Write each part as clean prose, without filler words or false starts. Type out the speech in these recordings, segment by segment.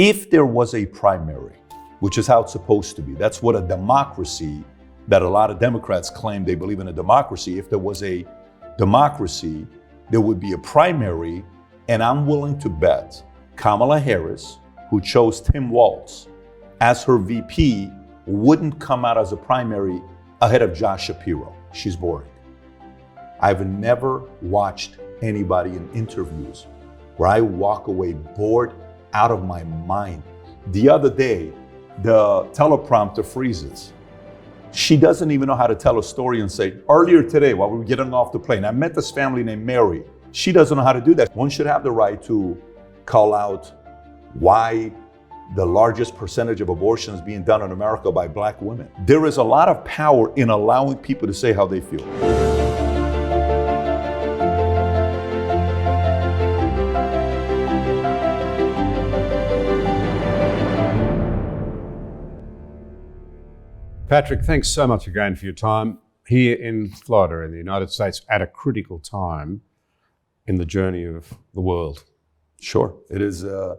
If there was a primary, which is how it's supposed to be, that's what a democracy, that a lot of Democrats claim they believe in a democracy. If there was a democracy, there would be a primary, and I'm willing to bet Kamala Harris, who chose Tim Walz as her VP, wouldn't come out as a primary ahead of Josh Shapiro. She's boring. I've never watched anybody in interviews where I walk away bored out of my mind. The other day, the teleprompter freezes. She doesn't even know how to tell a story and say, earlier today while we were getting off the plane, I met this family named Mary. She doesn't know how to do that. One should have the right to call out why the largest percentage of abortions being done in America by Black women. There is a lot of power in allowing people to say how they feel. Patrick, thanks so much again for your time here in Florida, in the United States, at a critical time in the journey of the world. Sure, it is a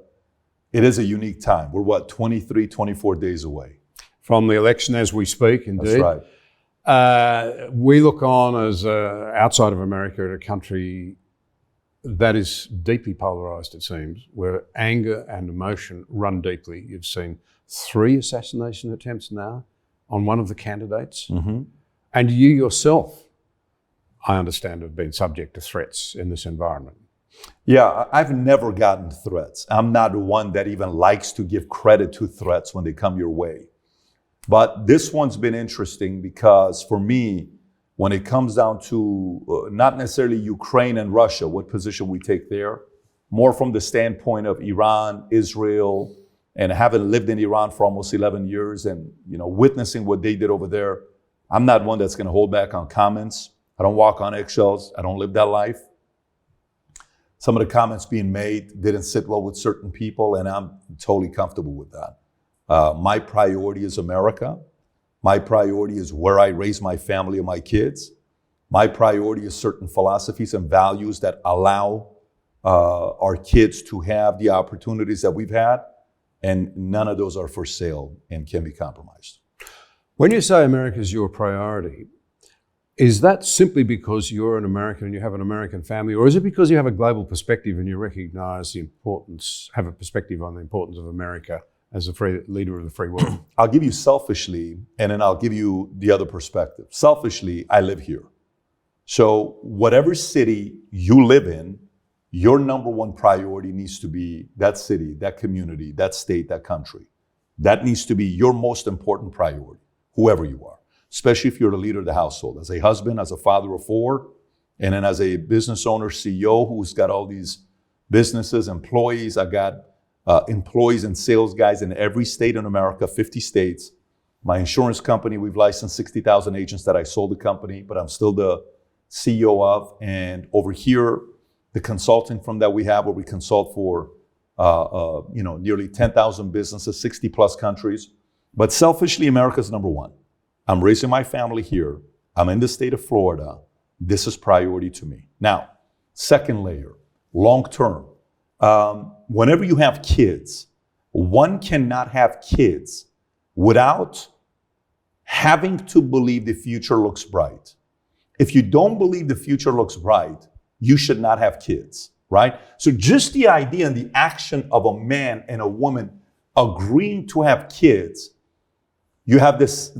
unique time. We're 23, 24 days away from the election as we speak, indeed. That's right. We look on as outside of America at a country that is deeply polarized, it seems, where anger and emotion run deeply. You've seen 3 assassination attempts now on one of the candidates. Mm-hmm. And you yourself, I understand, have been subject to threats in this environment. Yeah, I've never gotten threats. I'm not one that even likes to give credit to threats when they come your way. But this one's been interesting because for me, when it comes down to not necessarily Ukraine and Russia, what position we take there, more from the standpoint of Iran, Israel, and having lived in Iran for almost 11 years and witnessing what they did over there, I'm not one that's going to hold back on comments. I don't walk on eggshells. I don't live that life. Some of the comments being made didn't sit well with certain people, and I'm totally comfortable with that. My priority is America. My priority is where I raise my family and my kids. My priority is certain philosophies and values that allow our kids to have the opportunities that we've had. And none of those are for sale and can be compromised. When you say America is your priority, is that simply because you're an American and you have an American family, or is it because you have a global perspective and you recognize the importance, have a perspective on the importance of America as a free leader of the free world? I'll give you selfishly, and then I'll give you the other perspective. Selfishly, I live here. So whatever city you live in, your number one priority needs to be that city, that community, that state, that country. That needs to be your most important priority, whoever you are, especially if you're the leader of the household, as a husband, as a father of 4, and then as a business owner, CEO, who's got all these businesses, employees. I got employees and sales guys in every state in America, 50 states. My insurance company, we've licensed 60,000 agents that I sold the company, but I'm still the CEO of. And over here, the consulting firm that we have, where we consult for nearly 10,000 businesses, 60 plus countries. But selfishly, America's number one. I'm raising my family here. I'm in the state of Florida. This is priority to me. Now, second layer, long term. Whenever you have kids, one cannot have kids without having to believe the future looks bright. If you don't believe the future looks bright, you should not have kids, right? So just the idea and the action of a man and a woman agreeing to have kids, you have this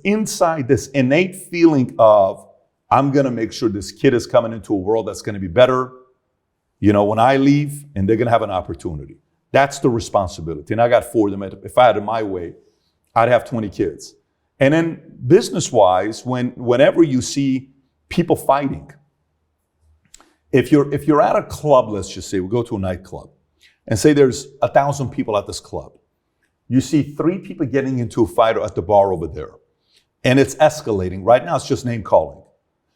inside, this innate feeling of, I'm gonna make sure this kid is coming into a world that's gonna be better, when I leave, and they're gonna have an opportunity. That's the responsibility. And I got 4 of them. If I had it my way, I'd have 20 kids. And then business-wise, whenever you see people fighting, if you're at a club, let's just say, we go to a nightclub, and say there's 1,000 people at this club. You see 3 people getting into a fight at the bar over there, and it's escalating. Right now, it's just name calling.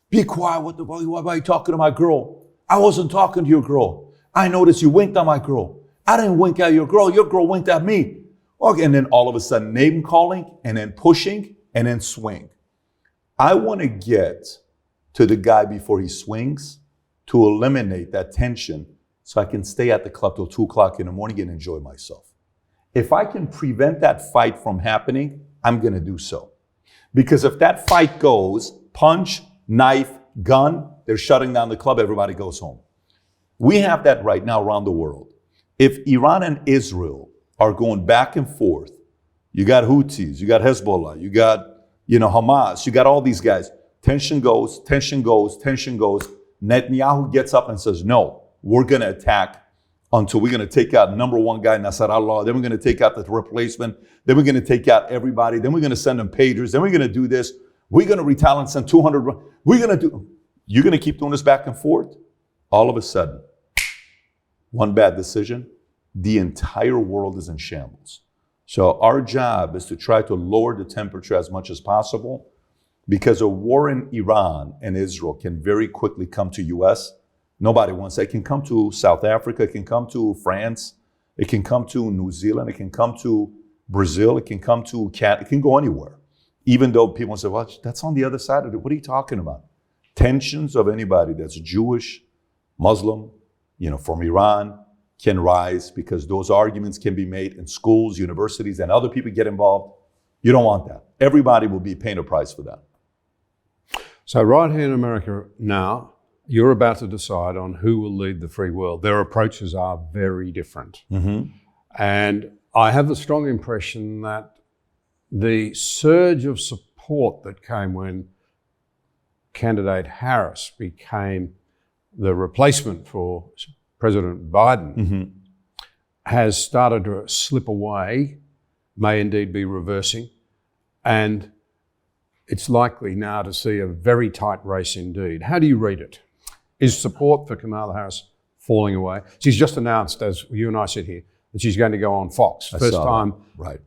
Be quiet, why are you talking to my girl? I wasn't talking to your girl. I noticed you winked at my girl. I didn't wink at your girl winked at me. Okay, and then all of a sudden, name calling, and then pushing, and then swing. I want to get to the guy before he swings, to eliminate that tension so I can stay at the club till 2 o'clock in the morning and enjoy myself. If I can prevent that fight from happening, I'm going to do so. Because if that fight goes, punch, knife, gun, they're shutting down the club, everybody goes home. We have that right now around the world. If Iran and Israel are going back and forth, you got Houthis, you got Hezbollah, you got, Hamas, you got all these guys. Tension goes, tension goes, tension goes. Netanyahu gets up and says, no, we're going to attack until we're going to take out number one guy, Nasrallah. Then we're going to take out the replacement. Then we're going to take out everybody. Then we're going to send them pagers. Then we're going to do this. We're going to retaliate and send 200. You're going to keep doing this back and forth. All of a sudden, one bad decision, the entire world is in shambles. So our job is to try to lower the temperature as much as possible, because a war in Iran and Israel can very quickly come to U.S. Nobody wants that. It can come to South Africa. It can come to France. It can come to New Zealand. It can come to Brazil. It can come to Canada. It can go anywhere. Even though people say, well, that's on the other side of it. What are you talking about? Tensions of anybody that's Jewish, Muslim, from Iran can rise, because those arguments can be made in schools, universities, and other people get involved. You don't want that. Everybody will be paying a price for that. So right here in America now, you're about to decide on who will lead the free world. Their approaches are very different. Mm-hmm. And I have the strong impression that the surge of support that came when candidate Harris became the replacement for President Biden mm-hmm. has started to slip away, may indeed be reversing, and it's likely now to see a very tight race indeed. How do you read it? Is support for Kamala Harris falling away? She's just announced, as you and I sit here, that she's going to go on Fox. First time right.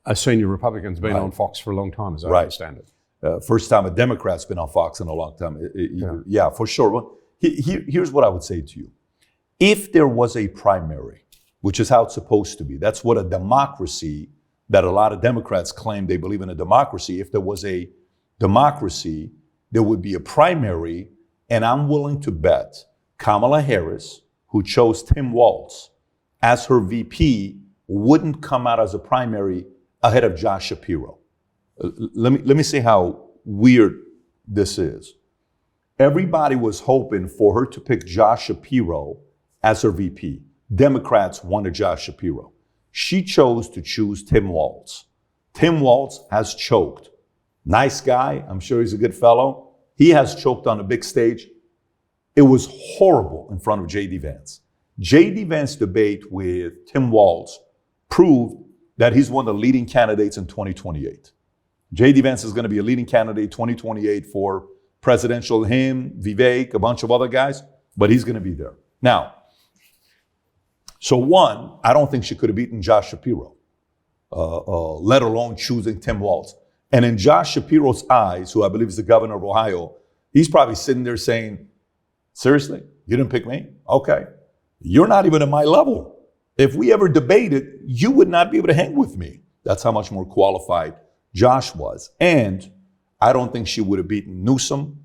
a senior Republican's been on Fox for a long time, as I understand it. First time a Democrat's been on Fox in a long time. Yeah, for sure. Well, here's what I would say to you. If there was a primary, which is how it's supposed to be, that's what a democracy, that a lot of Democrats claim they believe in a democracy. If there was a democracy, there would be a primary, and I'm willing to bet Kamala Harris, who chose Tim Walz as her VP, wouldn't come out as a primary ahead of Josh Shapiro. Let me say how weird this is. Everybody was hoping for her to pick Josh Shapiro as her VP. Democrats wanted Josh Shapiro. She chose to choose Tim Walz. Tim Walz has choked. Nice guy. I'm sure he's a good fellow. He has choked on a big stage. It was horrible in front of J.D. Vance. J.D. Vance's debate with Tim Walz proved that he's one of the leading candidates in 2028. J.D. Vance is going to be a leading candidate 2028 for presidential. Him, Vivek, a bunch of other guys, but he's going to be there. Now, so one, I don't think she could have beaten Josh Shapiro, let alone choosing Tim Walz. And in Josh Shapiro's eyes, who I believe is the governor of Ohio, he's probably sitting there saying, seriously, you didn't pick me? Okay. You're not even at my level. If we ever debated, you would not be able to hang with me. That's how much more qualified Josh was. And I don't think she would have beaten Newsom.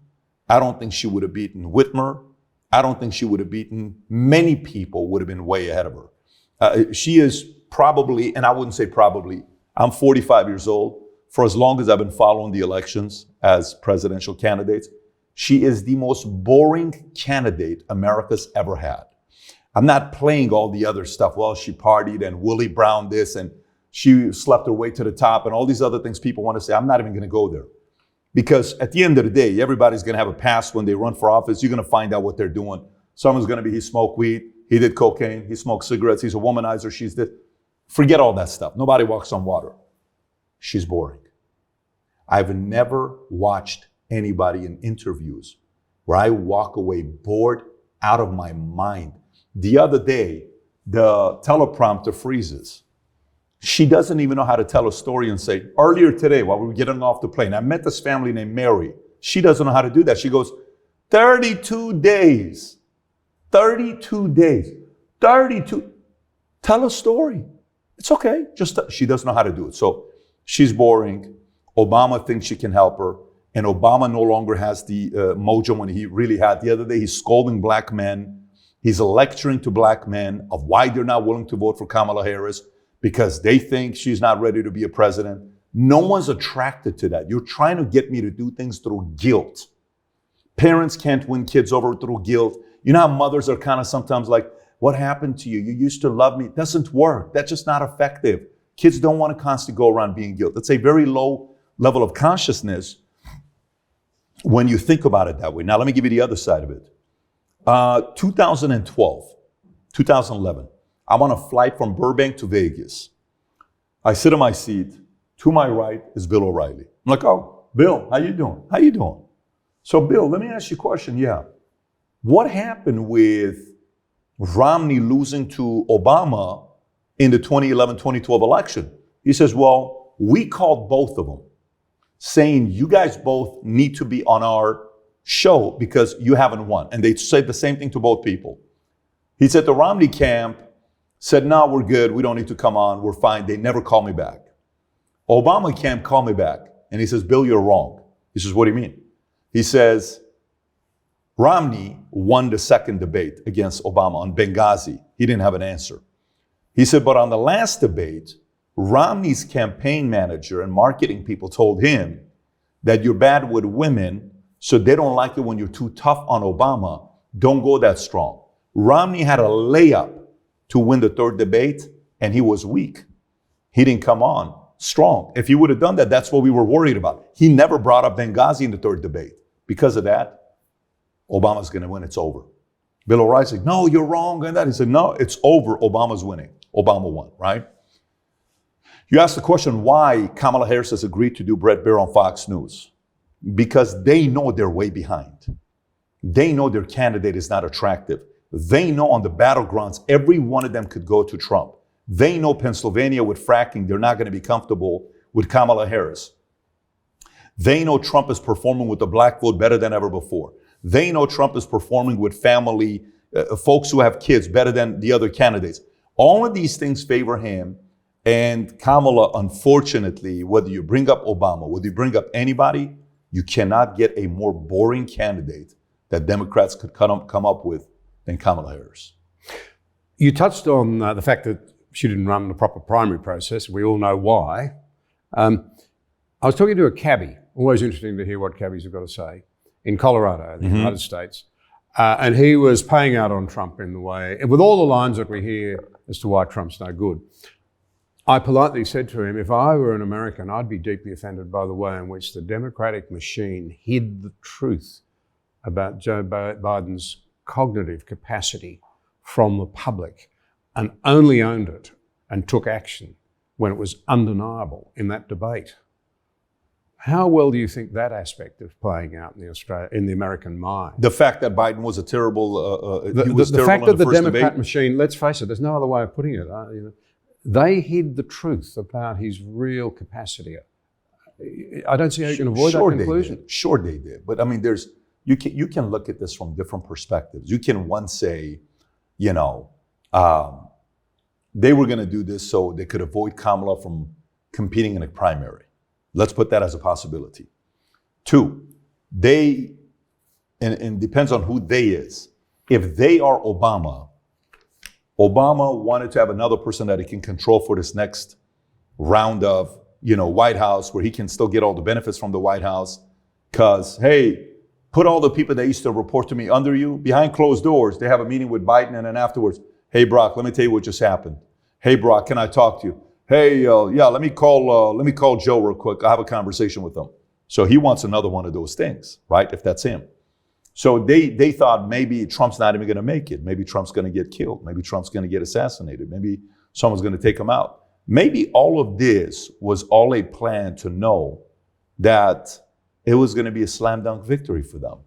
I don't think she would have beaten Whitmer. I don't think she would have beaten many people, would have been way ahead of her. She is probably, and I wouldn't say probably, I'm 45 years old. For as long as I've been following the elections as presidential candidates, she is the most boring candidate America's ever had. I'm not playing all the other stuff. Well, she partied and Willie Brown this and she slept her way to the top and all these other things people want to say. I'm not even going to go there. Because at the end of the day, everybody's going to have a past when they run for office. You're going to find out what they're doing. Someone's going to be, he smoked weed, he did cocaine, he smoked cigarettes, he's a womanizer, she's this. Forget all that stuff. Nobody walks on water. She's boring. I've never watched anybody in interviews where I walk away bored out of my mind. The other day, the teleprompter freezes. She doesn't even know how to tell a story and say, earlier today while we were getting off the plane, I met this family named Mary. She doesn't know how to do that. She goes, 32 days. 32 days. 32. Tell a story. It's okay. She doesn't know how to do it. So she's boring. Obama thinks she can help her. And Obama no longer has the mojo when he really had. The other day, he's scolding black men. He's lecturing to black men of why they're not willing to vote for Kamala Harris because they think she's not ready to be a president. No one's attracted to that. You're trying to get me to do things through guilt. Parents can't win kids over through guilt. You know how mothers are kind of sometimes like, what happened to you? You used to love me. It doesn't work. That's just not effective. Kids don't want to constantly go around being guilt. It's a very low level of consciousness when you think about it that way. Now, let me give you the other side of it. 2011, I'm on a flight from Burbank to Vegas. I sit in my seat. To my right is Bill O'Reilly. I'm like, oh, Bill, how you doing? How you doing? So, Bill, let me ask you a question. Yeah. What happened with Romney losing to Obama in the 2011-2012 election? He says, well, we called both of them, saying you guys both need to be on our show because you haven't won. And they said the same thing to both people. He said the Romney camp said, no, we're good. We don't need to come on. We're fine. They never called me back. Obama camp called me back. And he says, Bill, you're wrong. He says, what do you mean? He says, Romney won the second debate against Obama on Benghazi. He didn't have an answer. He said, but on the last debate, Romney's campaign manager and marketing people told him that you're bad with women, so they don't like it when you're too tough on Obama. Don't go that strong. Romney had a layup to win the third debate, and he was weak. He didn't come on strong. If he would have done that, that's what we were worried about. He never brought up Benghazi in the third debate. Because of that, Obama's going to win. It's over. Bill O'Reilly said, no, you're wrong. And that he said, no, it's over. Obama's winning. Obama won, right? You asked the question why Kamala Harris has agreed to do Bret Baier on Fox News. Because they know they're way behind. They know their candidate is not attractive. They know on the battlegrounds, every one of them could go to Trump. They know Pennsylvania with fracking, they're not going to be comfortable with Kamala Harris. They know Trump is performing with the black vote better than ever before. They know Trump is performing with family, folks who have kids better than the other candidates. All of these things favor him. And Kamala, unfortunately, whether you bring up Obama, whether you bring up anybody, you cannot get a more boring candidate that Democrats could come up with than Kamala Harris. You touched on the fact that she didn't run the proper primary process. We all know why. I was talking to a cabbie, always interesting to hear what cabbies have got to say, in Colorado, the United States. And he was paying out on Trump in the way, with all the lines that we hear as to why Trump's no good. I politely said to him, if I were an American, I'd be deeply offended by the way in which the Democratic machine hid the truth about Joe Biden's cognitive capacity from the public and only owned it and took action when it was undeniable in that debate. How well do you think that aspect is playing out in the American mind? The fact that Biden was a terrible, the fact that the Democrat machine, let's face it, there's no other way of putting it. They hid the truth about his real capacity. I don't see how you can avoid that conclusion. Sure they did. But I mean, you can look at this from different perspectives. You can one say, they were going to do this so they could avoid Kamala from competing in a primary. Let's put that as a possibility. Two, and depends on who they is. If they are Obama wanted to have another person that he can control for this next round of, White House, where he can still get all the benefits from the White House. Because, hey, put all the people that used to report to me under you behind closed doors. They have a meeting with Biden, and then afterwards, hey, Brock, let me tell you what just happened. Hey, Brock, can I talk to you? Hey, let me call Joe real quick. I have a conversation with him. So he wants another one of those things, right? If that's him. So they thought maybe Trump's not even going to make it. Maybe Trump's going to get killed. Maybe Trump's going to get assassinated. Maybe someone's going to take him out. Maybe all of this was all a plan to know that it was going to be a slam dunk victory for them.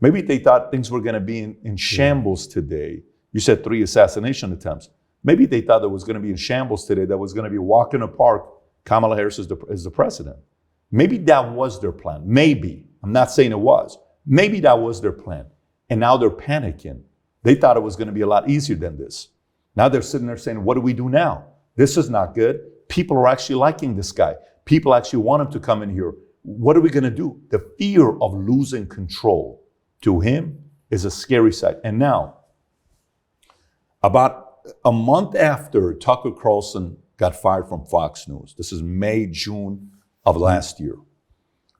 Maybe they thought things were going to be in shambles today. You said 3 assassination attempts. Maybe they thought it was going to be in shambles today, that was going to be a walk in the park. Kamala Harris is the president. Maybe that was their plan. Maybe. I'm not saying it was. Maybe that was their plan. And now they're panicking. They thought it was going to be a lot easier than this. Now they're sitting there saying, what do we do now? This is not good. People are actually liking this guy. People actually want him to come in here. What are we going to do? The fear of losing control to him is a scary sight. And now, about a month after Tucker Carlson got fired from Fox News. This is May, June of last year.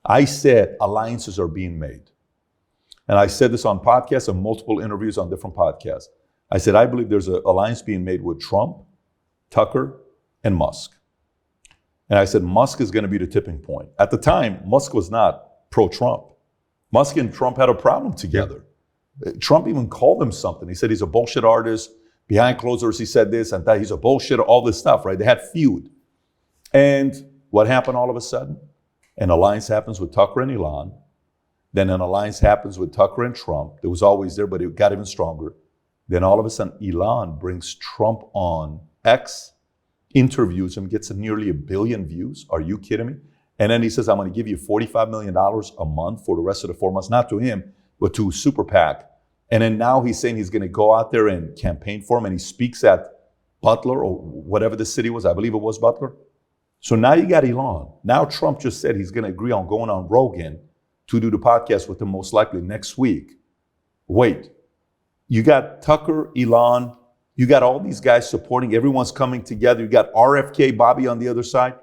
I said alliances are being made. And I said this on podcasts and multiple interviews on different podcasts. I said, I believe there's an alliance being made with Trump, Tucker, and Musk. And I said, Musk is going to be the tipping point. At the time, Musk was not pro-Trump. Musk and Trump had a problem together. Trump even called him something. He said he's a bullshit artist. Behind closed doors, he said this and that. He's a bullshitter, all this stuff, right? They had feud. And what happened all of a sudden? An alliance happens with Tucker and Elon. Then an alliance happens with Tucker and Trump. It was always there, but it got even stronger. Then all of a sudden, Elon brings Trump on X, interviews him, gets nearly 1 billion views. Are you kidding me? And then he says, I'm going to give you $45 million a month for the rest of the 4 months, not to him, but to Super PAC. And then now he's saying he's going to go out there and campaign for him. And he speaks at Butler or whatever the city was. I believe it was Butler. So now you got Elon. Now Trump just said he's going to agree on going on Rogan to do the podcast with him most likely next week. Wait, you got Tucker, Elon, you got all these guys supporting, everyone's coming together. You got RFK, Bobby on the other side.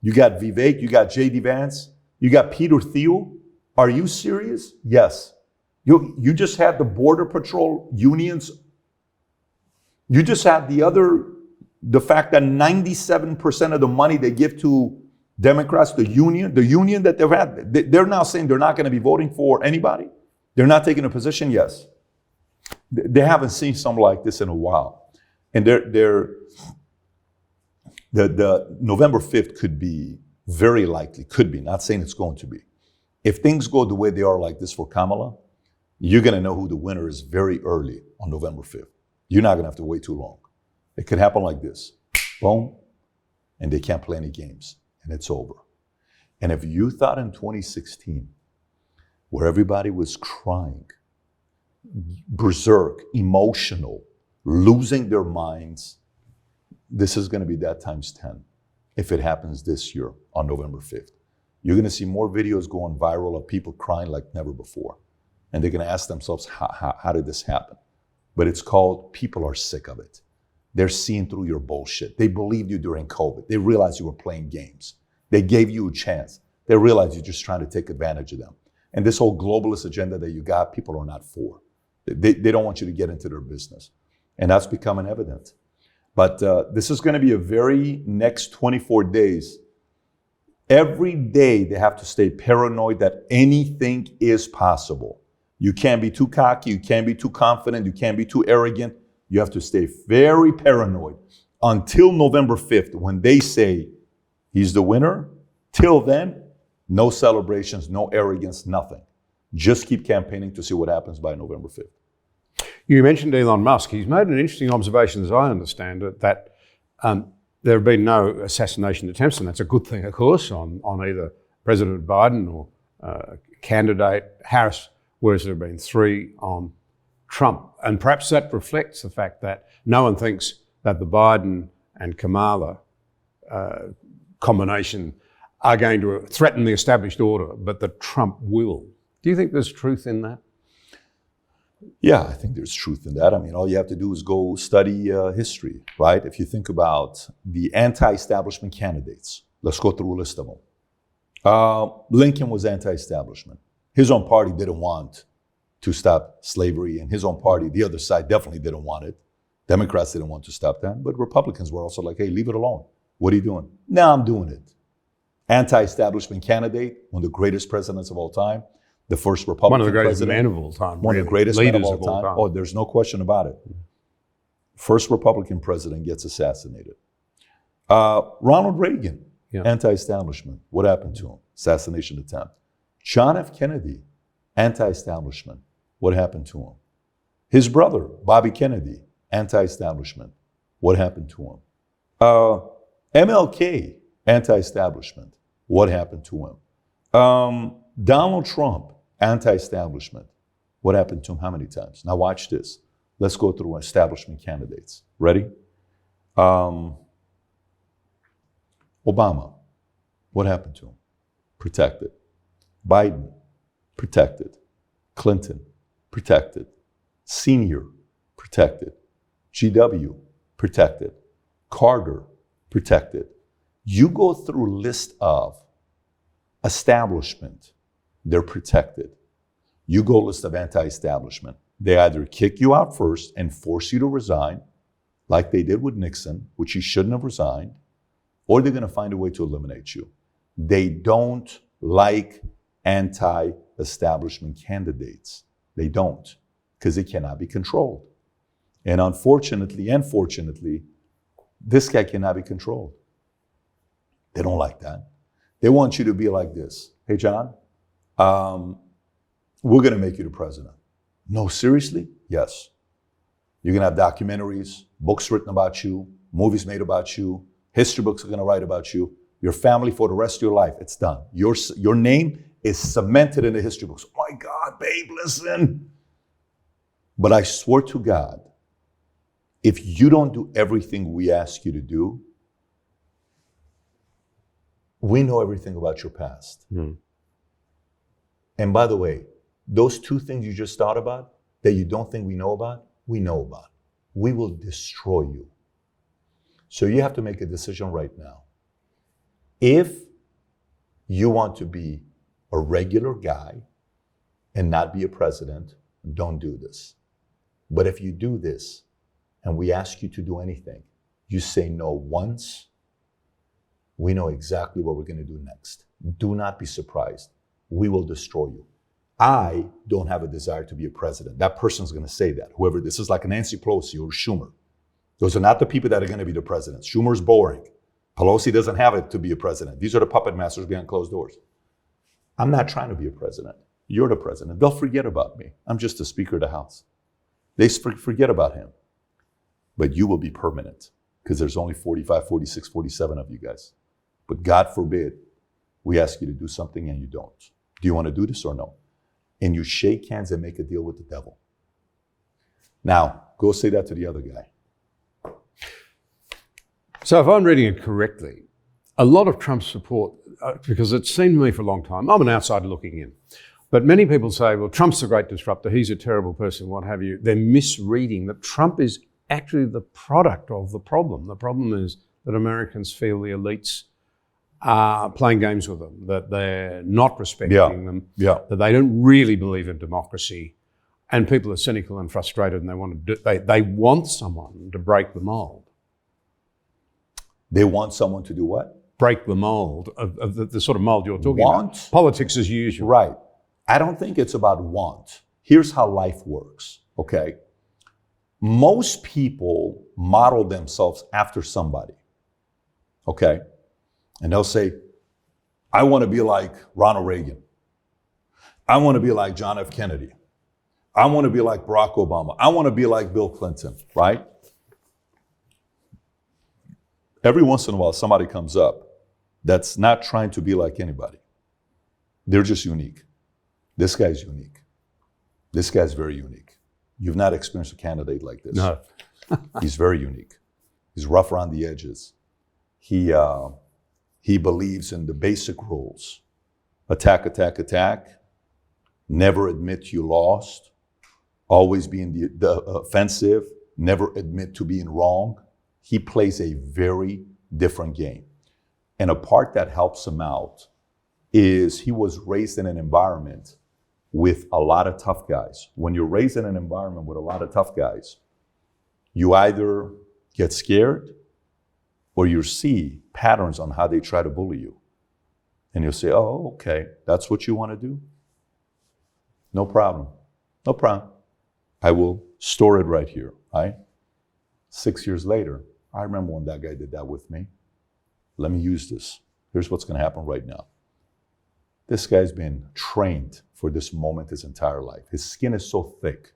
You got Vivek, you got J.D. Vance, you got Peter Thiel. Are you serious? Yes. You just had the Border Patrol unions. You just had the fact that 97% of the money they give to Democrats, the union that they've had, they're now saying they're not going to be voting for anybody. They're not taking a position. Yes. They haven't seen something like this in a while. And the November 5th could be very likely, could be, not saying it's going to be. If things go the way they are like this for Kamala, you're going to know who the winner is very early on November 5th. You're not going to have to wait too long. It could happen like this. Boom. And they can't play any games. And it's over. And if you thought in 2016, where everybody was crying, berserk, emotional, losing their minds, this is going to be that times 10 if it happens this year on November 5th. You're going to see more videos going viral of people crying like never before. And they're going to ask themselves, how did this happen? But it's called, people are sick of it. They're seeing through your bullshit. They believed you during COVID. They realized you were playing games. They gave you a chance. They realized you're just trying to take advantage of them. And this whole globalist agenda that you got, people are not for. They don't want you to get into their business. And that's becoming evident. But this is going to be a very next 24 days. Every day they have to stay paranoid that anything is possible. You can't be too cocky. You can't be too confident. You can't be too arrogant. You have to stay very paranoid until November 5th when they say he's the winner. Till then, no celebrations, no arrogance, nothing. Just keep campaigning to see what happens by November 5th. You mentioned Elon Musk. He's made an interesting observation, as I understand it, that there have been no assassination attempts, and that's a good thing, of course, on either President Biden or candidate Harris, whereas there have been 3 on Trump. And perhaps that reflects the fact that no one thinks that the Biden and Kamala combination are going to threaten the established order, but that Trump will. Do you think there's truth in that? Yeah, I think there's truth in that. I mean, all you have to do is go study history, right? If you think about the anti-establishment candidates, let's go through a list of them. Lincoln was anti-establishment. His own party didn't want to stop slavery, and his own party, the other side, definitely didn't want it. Democrats didn't want to stop that, but Republicans were also like, hey, leave it alone. What are you doing? No, I'm doing it. Anti-establishment candidate, one of the greatest presidents of all time, the first Republican one of the greatest president, men of all time. one of the greatest men of all time. Oh, there's no question about it. First Republican president gets assassinated. Ronald Reagan, anti-establishment. What happened to him? Assassination attempt. John F. Kennedy, anti-establishment. What happened to him? His brother, Bobby Kennedy, anti-establishment. What happened to him? MLK, anti-establishment. What happened to him? Donald Trump, anti-establishment. What happened to him? How many times? Now watch this. Let's go through establishment candidates. Ready? Obama. What happened to him? Protected. Biden, protected. Clinton, protected. Senior, protected. GW, protected. Carter, protected. You go through a list of establishment, they're protected. You go list of anti-establishment. They either kick you out first and force you to resign, like they did with Nixon, which he shouldn't have resigned, or they're going to find a way to eliminate you. They don't like anti-establishment candidates. They don't, because they cannot be controlled. And unfortunately, this guy cannot be controlled. They don't like that. They want you to be like this. Hey, John, we're going to make you the president. No, seriously? Yes. You're going to have documentaries, books written about you, movies made about you, history books are going to write about you, your family for the rest of your life. It's done. Your name is cemented in the history books. Oh my God, babe, listen. But I swear to God, if you don't do everything we ask you to do, we know everything about your past. And by the way, those two things you just thought about that you don't think we know about, we know about. We will destroy you. So you have to make a decision right now. If you want to be a regular guy and not be a president, don't do this. But if you do this and we ask you to do anything, you say no once, we know exactly what we're going to do next. Do not be surprised. We will destroy you. I don't have a desire to be a president. That person's going to say that. Whoever this is, like Nancy Pelosi or Schumer. Those are not the people that are going to be the presidents. Schumer's boring. Pelosi doesn't have it to be a president. These are the puppet masters behind closed doors. I'm not trying to be a president. You're the president. They'll forget about me. I'm just the Speaker of the House. They forget about him. But you will be permanent because there's only 45, 46, 47 of you guys. But God forbid we ask you to do something and you don't. Do you want to do this or no? And you shake hands and make a deal with the devil. Now, go say that to the other guy. So if I'm reading it correctly, a lot of Trump's support, because it seemed to me for a long time, I'm an outsider looking in, but many people say, well, Trump's a great disruptor, he's a terrible person, what have you. They're misreading that Trump is actually the product of the problem. The problem is that Americans feel the elites are playing games with them, that they're not respecting them, that they don't really believe in democracy, and people are cynical and frustrated, and they want someone to break the mold. They want someone to do what? Break the mold of the sort of mold you're talking about. Politics as usual. Right. I don't think it's about want. Here's how life works, okay? Most people model themselves after somebody, okay? And they'll say, I want to be like Ronald Reagan. I want to be like John F. Kennedy. I want to be like Barack Obama. I want to be like Bill Clinton, right? Every once in a while, somebody comes up that's not trying to be like anybody. They're just unique. This guy's unique. This guy's very unique. You've not experienced a candidate like this. No. He's very unique. He's rough around the edges. He believes in the basic rules. Attack, attack, attack. Never admit you lost. Always be in the offensive. Never admit to being wrong. He plays a very different game. And a part that helps him out is he was raised in an environment with a lot of tough guys. When you're raised in an environment with a lot of tough guys, you either get scared or you see patterns on how they try to bully you. And you'll say, oh, okay, that's what you want to do? No problem. No problem. I will store it right here, right? 6 years later, I remember when that guy did that with me. Let me use this. Here's what's going to happen right now. This guy's been trained for this moment his entire life. His skin is so thick.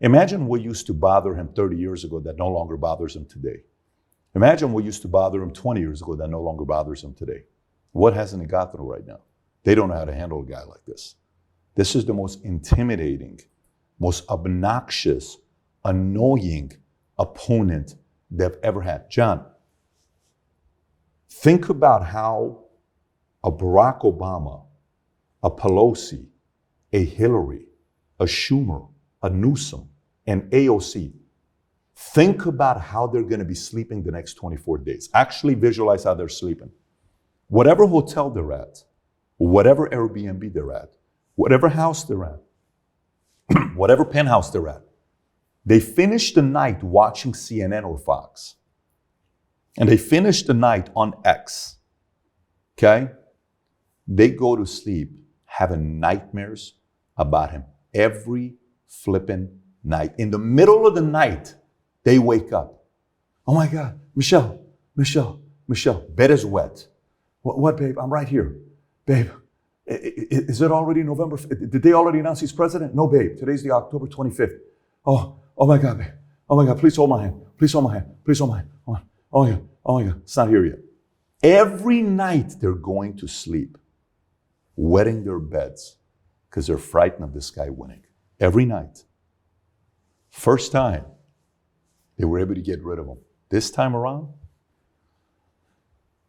Imagine what used to bother him 30 years ago that no longer bothers him today. Imagine what used to bother him 20 years ago that no longer bothers him today. What hasn't he got through right now? They don't know how to handle a guy like this. This is the most intimidating, most obnoxious, annoying opponent they've ever had. John, think about how a Barack Obama, a Pelosi, a Hillary, a Schumer, a Newsom, and AOC Think about how they're going to be sleeping the next 24 days. Actually visualize how they're sleeping. Whatever hotel they're at, whatever Airbnb they're at, whatever house they're at, whatever penthouse they're at, they finish the night watching CNN or Fox. And they finish the night on X. Okay? They go to sleep having nightmares about him every flipping night. In the middle of the night, they wake up. Oh my God, Michelle, bed is wet. What, babe? I'm right here. Babe, is it already November? Did they already announce he's president? No, babe. Today's the October 25th. Oh my God, babe. Oh my God, please hold my hand. Please hold my hand. Please hold my hand. Oh my God, it's not here yet. Every night they're going to sleep, wetting their beds because they're frightened of this guy winning. Every night. First time, they were able to get rid of him. This time around,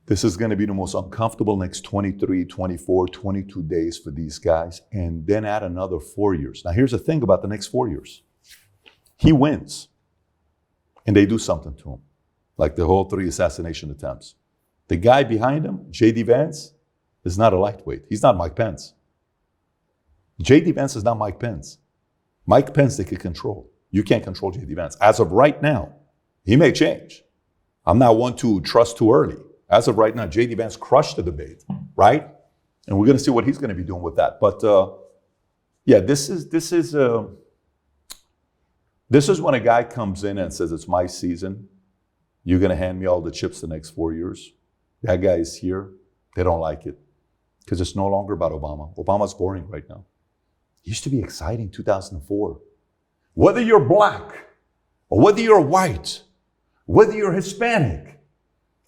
this is going to be the most uncomfortable next 23, 24, 22 days for these guys, and then add another 4 years. Now, here's the thing about the next 4 years. He wins, and they do something to him, like the whole 3 assassination attempts. The guy behind him, J.D. Vance, is not a lightweight. He's not Mike Pence. J.D. Vance is not Mike Pence. Mike Pence, they could control. You can't control J.D. Vance. As of right now, he may change. I'm not one to trust too early. As of right now, J.D. Vance crushed the debate, right? And we're going to see what he's going to be doing with that. But yeah, this is when a guy comes in and says, it's my season. You're going to hand me all the chips the next 4 years. That guy is here. They don't like it because it's no longer about Obama. Obama's boring right now. It used to be exciting 2004. Whether you're black or whether you're white, whether you're Hispanic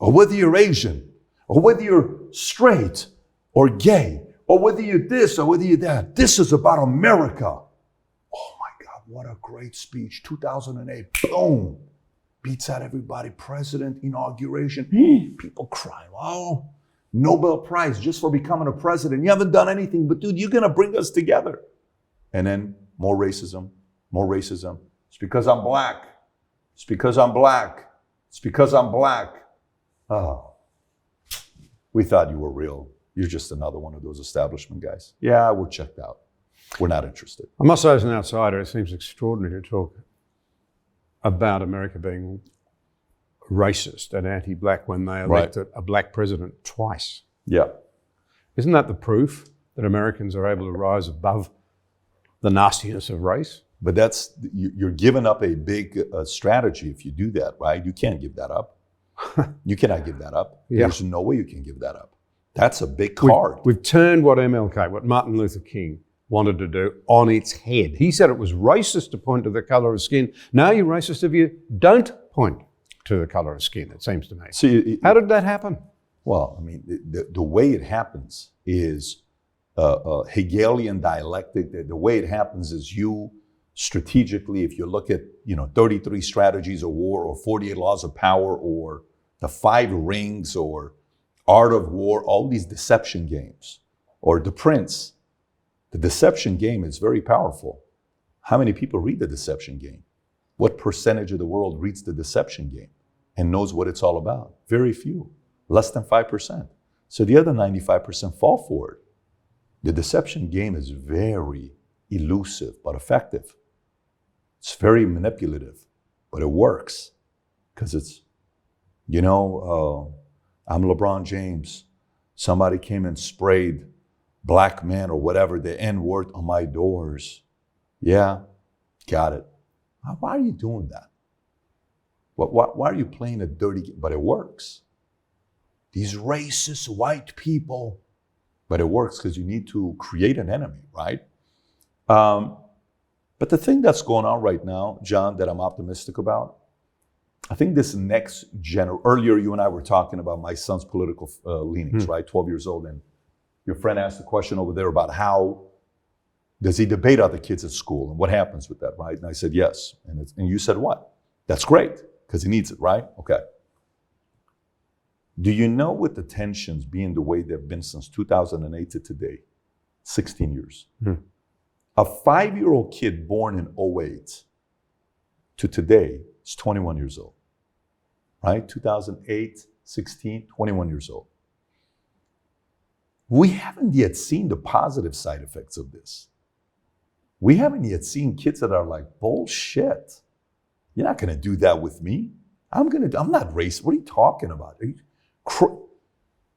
or whether you're Asian or whether you're straight or gay or whether you're this or whether you're that, this is about America. Oh my God, what a great speech. 2008, boom. Beats out everybody. President, inauguration. People crying. Oh, Nobel Prize just for becoming a president. You haven't done anything, but dude, you're going to bring us together. And then more racism, more racism. It's because I'm black. It's because I'm black. It's because I'm black. Oh, we thought you were real. You're just another one of those establishment guys. Yeah, we're checked out. We're not interested. I must say, as an outsider, it seems extraordinary to talk about America being racist and anti-black when they elected a black president twice. Yeah. Isn't that the proof that Americans are able to rise above the nastiness of race? But you're giving up a big strategy if you do that, right? You can't give that up. You cannot give that up. Yeah. There's no way you can give that up. That's a big card. We've turned what MLK, what Martin Luther King wanted to do, on its head. He said it was racist to point to the color of skin. Now you're racist if you don't point to the color of skin, it seems to me. See, how did that happen? Well, I mean, the way it happens is Hegelian dialectic. The way it happens is you strategically, if you look at 33 strategies of war or 48 laws of power or the 5 rings or art of war, all these deception games, or The Prince, the deception game is very powerful. How many people read the deception game? What percentage of the world reads the deception game and knows what it's all about? Very few, less than 5%. So the other 95% fall for it. The deception game is very elusive but effective. It's very manipulative, but it works because it's, I'm LeBron James. Somebody came and sprayed black man or whatever, the N-word on my doors. Yeah, got it. Why are you doing that? Why are you playing a dirty game? But it works. These racist white people. But it works because you need to create an enemy, right? But the thing that's going on right now, John, that I'm optimistic about, I think this next earlier you and I were talking about my son's political leanings, right? 12 years old. And your friend asked a question over there about how does he debate other kids at school and what happens with that, right? And I said, yes. And you said, what? That's great, because he needs it, right? Okay. Do you know with the tensions being the way they've been since 2008 to today, 16 years, a 5-year-old kid born in 2008 to today is 21 years old, right? 2008, 16, 21 years old. We haven't yet seen the positive side effects of this. We haven't yet seen kids that are like, bullshit. You're not going to do that with me. I'm not racist. What are you talking about?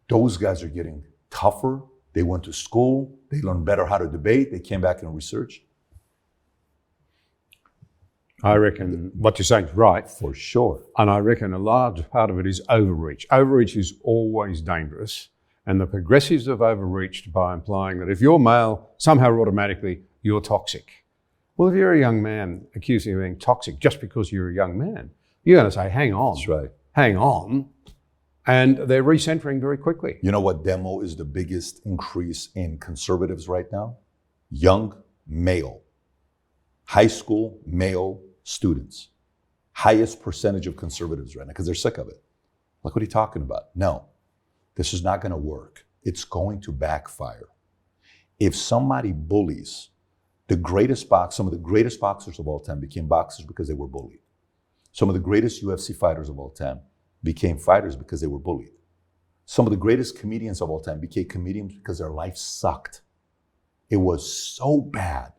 Those guys are getting tougher. They went to school. They learned better how to debate. They came back and researched. I reckon what you're saying is right. For sure. And I reckon a large part of it is overreach. Overreach is always dangerous. And the progressives have overreached by implying that if you're male, somehow automatically you're toxic. Well, if you're a young man accusing you of being toxic just because you're a young man, you're going to say, hang on. That's right. Hang on. And they're recentering very quickly. You know what demo is the biggest increase in conservatives right now? Young male, high school male students. Highest percentage of conservatives right now because they're sick of it. Like, what are you talking about? No, this is not going to work. It's going to backfire. If somebody bullies some of the greatest boxers of all time became boxers because they were bullied. Some of the greatest UFC fighters of all time became fighters because they were bullied. Some of the greatest comedians of all time became comedians because their life sucked. It was so bad.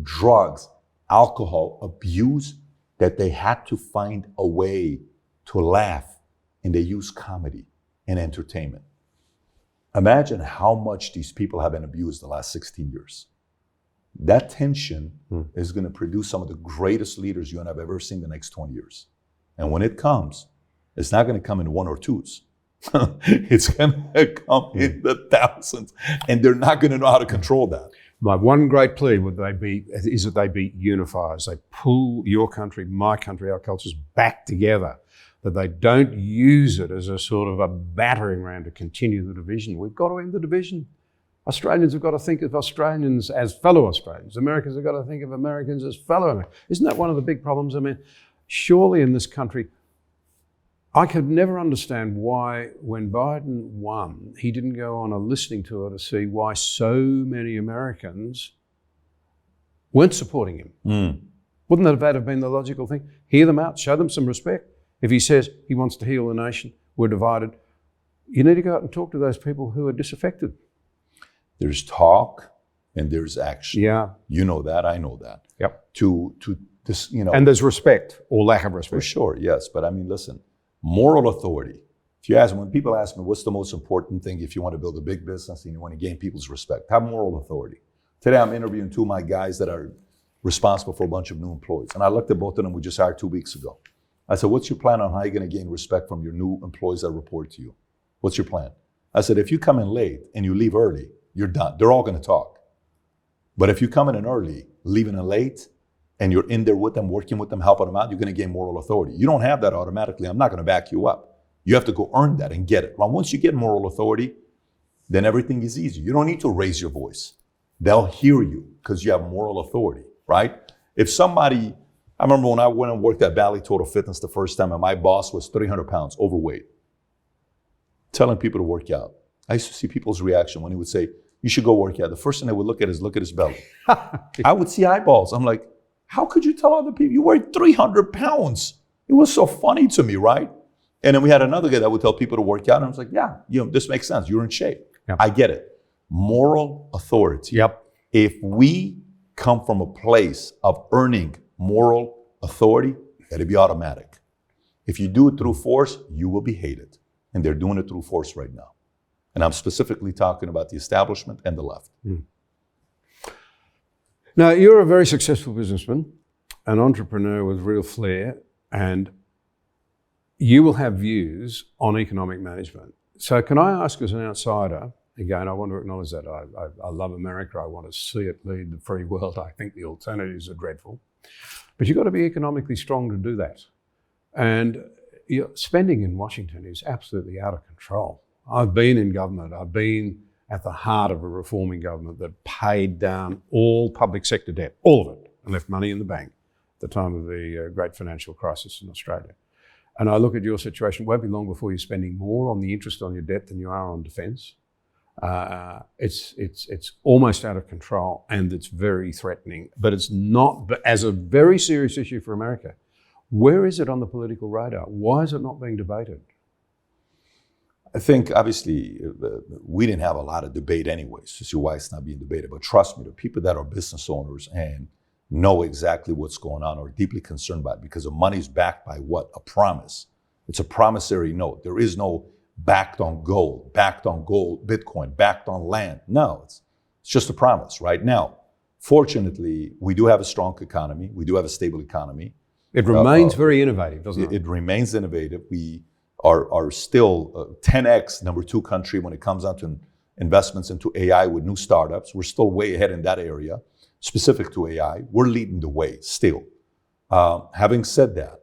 Drugs, alcohol, abuse, that they had to find a way to laugh, and they used comedy and entertainment. Imagine how much these people have been abused the last 16 years. That tension is going to produce some of the greatest leaders you and I have ever seen the next 20 years. And when it comes, it's not going to come in one or twos. It's going to come in the thousands, and they're not going to know how to control that. My one great plea is that they be unifiers. They pull your country, my country, our cultures back together. That they don't use it as a sort of a battering ram to continue the division. We've got to end the division. Australians have got to think of Australians as fellow Australians. Americans have got to think of Americans as fellow Americans. Isn't that one of the big problems? I mean, surely in this country, I could never understand why, when Biden won, he didn't go on a listening tour to see why so many Americans weren't supporting him. Wouldn't that have been the logical thing? Hear them out, show them some respect. If he says he wants to heal the nation, we're divided, you need to go out and talk to those people who are disaffected. There's talk and there's action. Yeah. You know that, I know that. Yep. To this, you know. And there's respect or lack of respect. For sure, yes. But I mean, listen, moral authority. When people ask me, what's the most important thing if you want to build a big business and you want to gain people's respect? Have moral authority. Today I'm interviewing two of my guys that are responsible for a bunch of new employees. And I looked at both of them, we just hired 2 weeks ago. I said, what's your plan on how you're going to gain respect from your new employees that report to you? What's your plan? I said, if you come in late and you leave early, you're done. They're all going to talk. But if you come in early, leaving in late, and you're in there with them, working with them, helping them out, you're going to gain moral authority. You don't have that automatically. I'm not going to back you up. You have to go earn that and get it. Well, once you get moral authority, then everything is easy. You don't need to raise your voice. They'll hear you because you have moral authority, right? If somebody, I remember when I went and worked at Bally Total Fitness the first time, and my boss was 300 pounds overweight, telling people to work out. I used to see people's reaction when he would say, you should go work out. The first thing they would look at is his belly. I would see eyeballs. I'm like, how could you tell other people? You weigh 300 pounds. It was so funny to me, right? And then we had another guy that would tell people to work out. And I was like, yeah, this makes sense. You're in shape. Yep. I get it. Moral authority. Yep. If we come from a place of earning moral authority, it'll be automatic. If you do it through force, you will be hated. And they're doing it through force right now. And I'm specifically talking about the establishment and the left. Now, you're a very successful businessman, an entrepreneur with real flair, and you will have views on economic management. So can I ask, as an outsider, again, I want to acknowledge that I love America. I want to see it lead the free world. I think the alternatives are dreadful. But you've got to be economically strong to do that. And spending in Washington is absolutely out of control. I've been in government. I've been at the heart of a reforming government that paid down all public sector debt, all of it, and left money in the bank at the time of the great financial crisis in Australia. And I look at your situation, it won't be long before you're spending more on the interest on your debt than you are on defence. It's almost out of control, and it's very threatening. But it's not, but as a very serious issue for America, Where is it on the political radar? Why is it not being debated? I think, obviously, we didn't have a lot of debate anyways to see why it's not being debated. But trust me, the people that are business owners and know exactly what's going on are deeply concerned by it, because the money's backed by what? A promise. It's a promissory note. There is no backed on gold, Bitcoin, backed on land. No, it's just a promise. Right now, fortunately, we do have a strong economy. We do have a stable economy. It remains very innovative, doesn't it? It remains innovative. We are still 10x number 2 country when it comes down to investments into AI with new startups. We're still way ahead in that area, specific to AI. We're leading the way still. Having said that,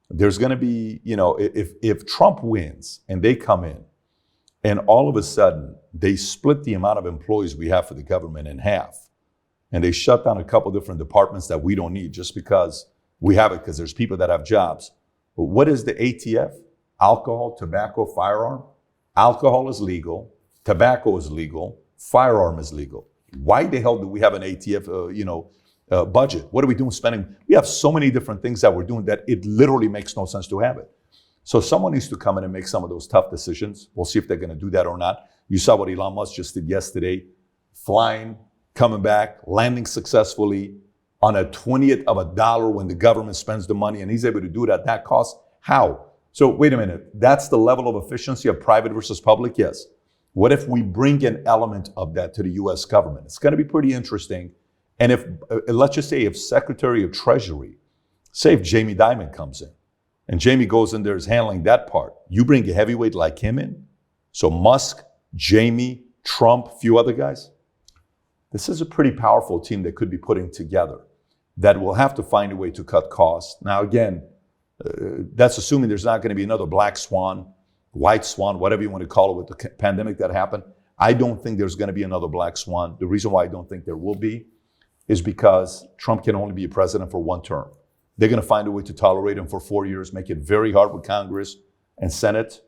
there's going to be, if Trump wins and they come in and all of a sudden they split the amount of employees we have for the government in half, and they shut down a couple different departments that we don't need just because we have it, because there's people that have jobs. But what is the ATF? Alcohol, tobacco, firearm. Alcohol is legal. Tobacco is legal. Firearm is legal. Why the hell do we have an ATF, budget? What are we doing spending? We have so many different things that we're doing that it literally makes no sense to have it. So someone needs to come in and make some of those tough decisions. We'll see if they're going to do that or not. You saw what Elon Musk just did yesterday, flying, coming back, landing successfully on a 20th of a dollar when the government spends the money, and he's able to do it at that cost. How? So wait a minute, that's the level of efficiency of private versus public? Yes. What if we bring an element of that to the US government? It's going to be pretty interesting. And if, let's just say, if Secretary of Treasury, say if Jamie Dimon comes in, and Jamie goes in there is handling that part, you bring a heavyweight like him in, so Musk, Jamie, Trump, few other guys, this is a pretty powerful team that could be putting together that will have to find a way to cut costs. Now, again, that's assuming there's not going to be another black swan, white swan, whatever you want to call it, with the pandemic that happened. I don't think there's going to be another black swan. The reason why I don't think there will be is because Trump can only be a president for 1 term. They're going to find a way to tolerate him for 4 years, make it very hard with Congress and Senate,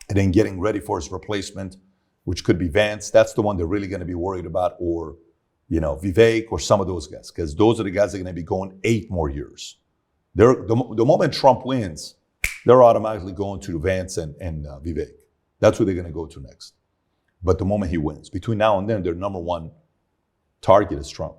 and then getting ready for his replacement, which could be Vance. That's the one they're really going to be worried about, or Vivek, or some of those guys, because those are the guys that are going to be going 8 more years. The moment Trump wins, they're automatically going to Vance and Vivek. That's who they're going to go to next. But the moment he wins, between now and then, their number 1 target is Trump.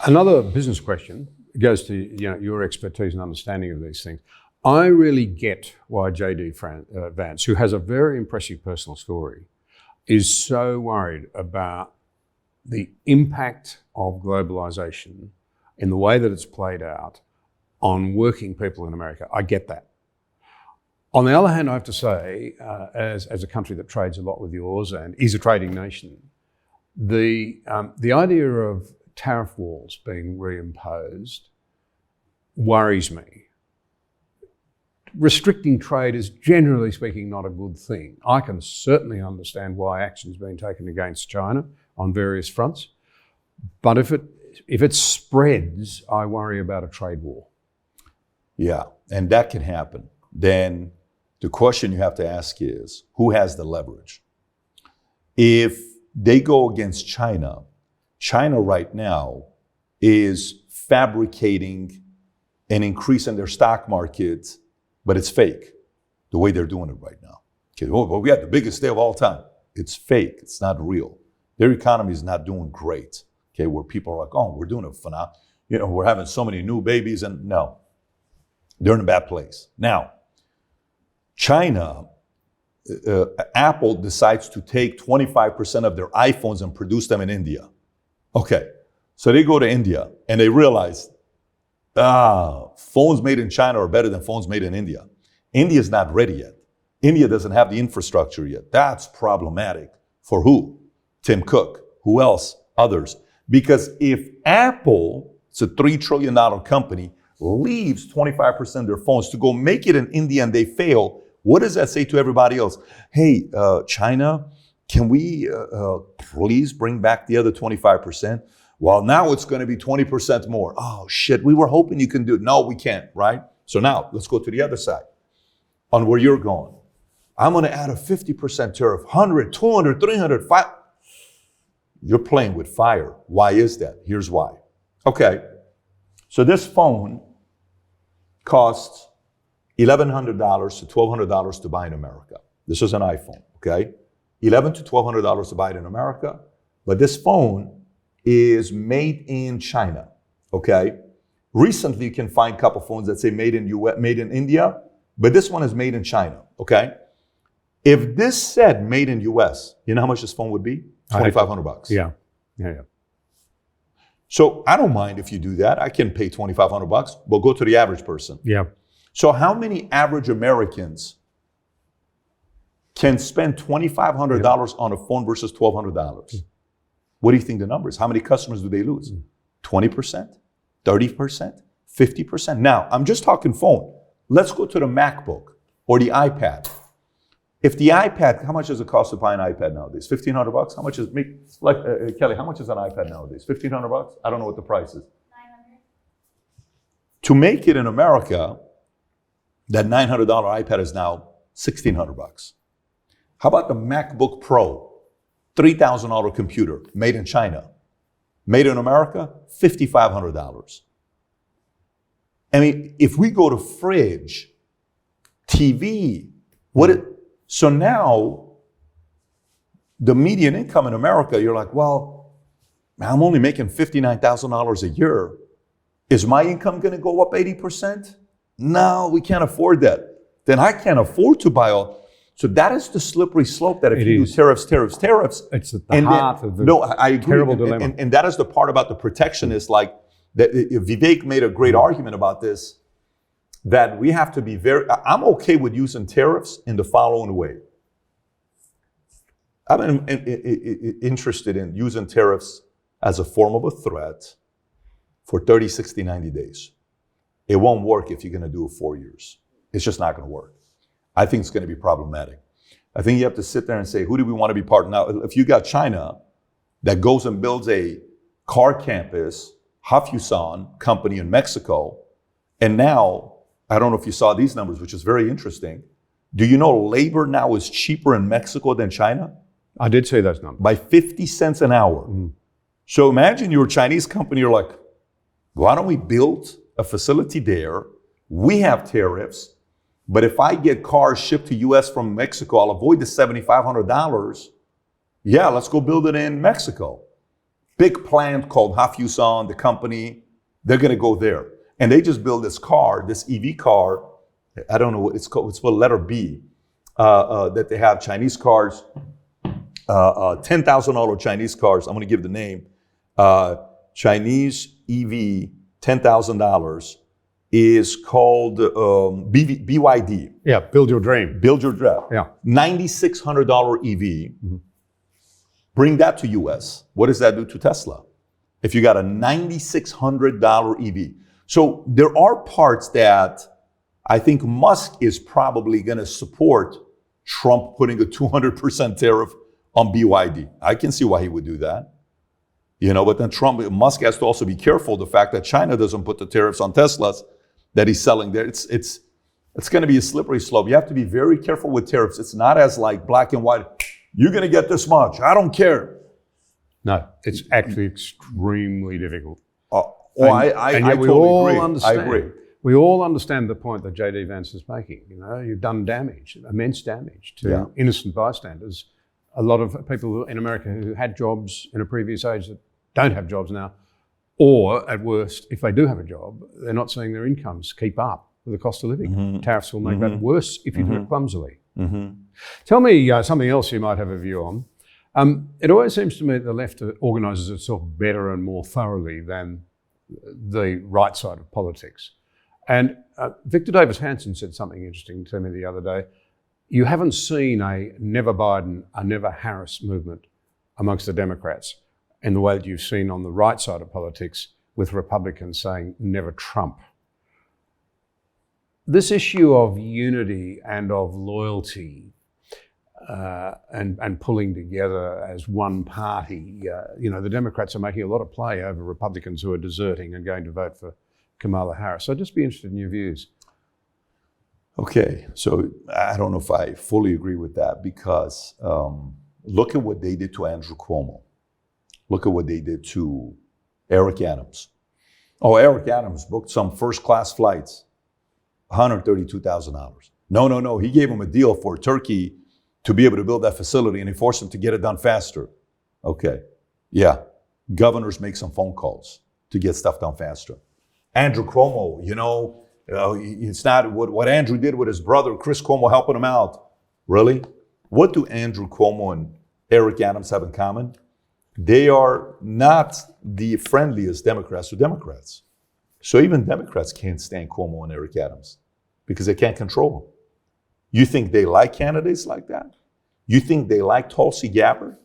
Another business question goes to your expertise and understanding of these things. I really get why J.D. Vance, who has a very impressive personal story, is so worried about the impact of globalization in the way that it's played out on working people in America. I get that. On the other hand, I have to say, as a country that trades a lot with yours and is a trading nation, the idea of tariff walls being reimposed worries me. Restricting trade is, generally speaking, not a good thing. I can certainly understand why action is being taken against China on various fronts, but if it spreads, I worry about a trade war. Yeah, and that can happen. Then the question you have to ask is, who has the leverage? If they go against China, China right now is fabricating an increase in their stock market, but it's fake, the way they're doing it right now. Okay, well, we had the biggest day of all time. It's fake, it's not real. Their economy is not doing great, okay, where people are like, oh, we're doing it for now. We're having so many new babies, and no, they're in a bad place. Now, China, Apple decides to take 25% of their iPhones and produce them in India. Okay, so they go to India and they realize, phones made in China are better than phones made in India. India's not ready yet. India doesn't have the infrastructure yet. That's problematic. For who? Tim Cook. Who else? Others. Because if Apple, it's a $3 trillion company, leaves 25% of their phones to go make it in India and they fail, what does that say to everybody else? Hey, China, can we please bring back the other 25%? Well, now it's going to be 20% more. Oh, shit, we were hoping you can do it. No, we can't, right? So now let's go to the other side on where you're going. I'm going to add a 50% tariff, 100, 200, 300, 500. You're playing with fire. Why is that? Here's why. Okay, So this phone costs $1,100 to $1,200 to buy in America. This is an iPhone, okay? $1,100 to $1,200 to buy it in America, but this phone is made in China, okay? Recently, you can find a couple phones that say made in US, made in India, but this one is made in China, okay? If this said made in US, you know how much this phone would be? $2,500. Yeah. So I don't mind if you do that. I can pay $2,500, but go to the average person. Yeah. So how many average Americans can spend $2,500 on a phone versus $1,200? What do you think the number is? How many customers do they lose? 20%, 30%, 50%? Now, I'm just talking phone. Let's go to the MacBook or the iPad. If the iPad, how much does it cost to buy an iPad nowadays? $1,500? How much is, Kelly, how much is an iPad nowadays? $1,500? I don't know what the price is. $900. To make it in America, that $900 iPad is now $1,600. How about the MacBook Pro? $3,000 computer made in China. Made in America, $5,500. I mean, if we go to fridge, TV, so now the median income in America, you're like, well, I'm only making $59,000 a year. Is my income going to go up 80%? No, we can't afford that. Then I can't afford to buy all. So that is the slippery slope that if you do tariffs. It's at the heart of the I agree. terrible dilemma. And that is the part about the protectionist, like that Vivek made a great argument about this, that we have to be I'm okay with using tariffs in the following way. I'm interested in using tariffs as a form of a threat for 30, 60, 90 days. It won't work if you're going to do it 4 years. It's just not going to work. I think it's going to be problematic. I think you have to sit there and say, who do we want to be part of? Now, if you got China that goes and builds a car campus, Hafusan company in Mexico, and now, I don't know if you saw these numbers, which is very interesting. Do you know labor now is cheaper in Mexico than China? I did see those numbers. By 50 cents an hour. So imagine you're a Chinese company, you're like, why don't we build a facility there? We have tariffs, but if I get cars shipped to US from Mexico, I'll avoid the $7,500. Yeah, let's go build it in Mexico. Big plant called Hafusan, the company, they're gonna go there. And they just build this car, this EV car, I don't know what it's called, it's called letter B, that they have Chinese cars, $10,000 Chinese cars, I'm gonna give the name, Chinese EV, $10,000 is called BYD. Yeah, build your dream. Build your dream. Yeah. $9,600 EV. Bring that to US. What does that do to Tesla? If you got a $9,600 EV. So there are parts that I think Musk is probably going to support Trump putting a 200% tariff on BYD. I can see why he would do that. You know, but then Musk has to also be careful the fact that China doesn't put the tariffs on Teslas that he's selling there. It's going to be a slippery slope. You have to be very careful with tariffs. It's not as like black and white. You're going to get this much. I don't care. No, it's actually extremely difficult. I totally agree. I agree. We all understand the point that J.D. Vance is making. You know, you've done damage, immense damage to innocent bystanders. A lot of people in America who had jobs in a previous age that don't have jobs now, or at worst, if they do have a job, they're not seeing their incomes keep up with the cost of living. Tariffs will make that worse if you do it clumsily. Tell me something else you might have a view on. It always seems to me that the left organises itself better and more thoroughly than the right side of politics. And Victor Davis Hanson said something interesting to me the other day. You haven't seen a never Biden, a never Harris movement amongst the Democrats in the way that you've seen on the right side of politics with Republicans saying never Trump. This issue of unity and of loyalty and pulling together as one party, the Democrats are making a lot of play over Republicans who are deserting and going to vote for Kamala Harris. So I'd just be interested in your views. Okay, so I don't know if I fully agree with that because look at what they did to Andrew Cuomo. Look at what they did to Eric Adams. Oh, Eric Adams booked some first-class flights, $132,000. No. He gave him a deal for Turkey to be able to build that facility, and he forced him to get it done faster. Okay. Yeah. Governors make some phone calls to get stuff done faster. Andrew Cuomo, it's not what Andrew did with his brother, Chris Cuomo, helping him out. Really? What do Andrew Cuomo and Eric Adams have in common? They are not the friendliest Democrats to Democrats. So even Democrats can't stand Cuomo and Eric Adams because they can't control them. You think they like candidates like that? You think they like Tulsi Gabbard?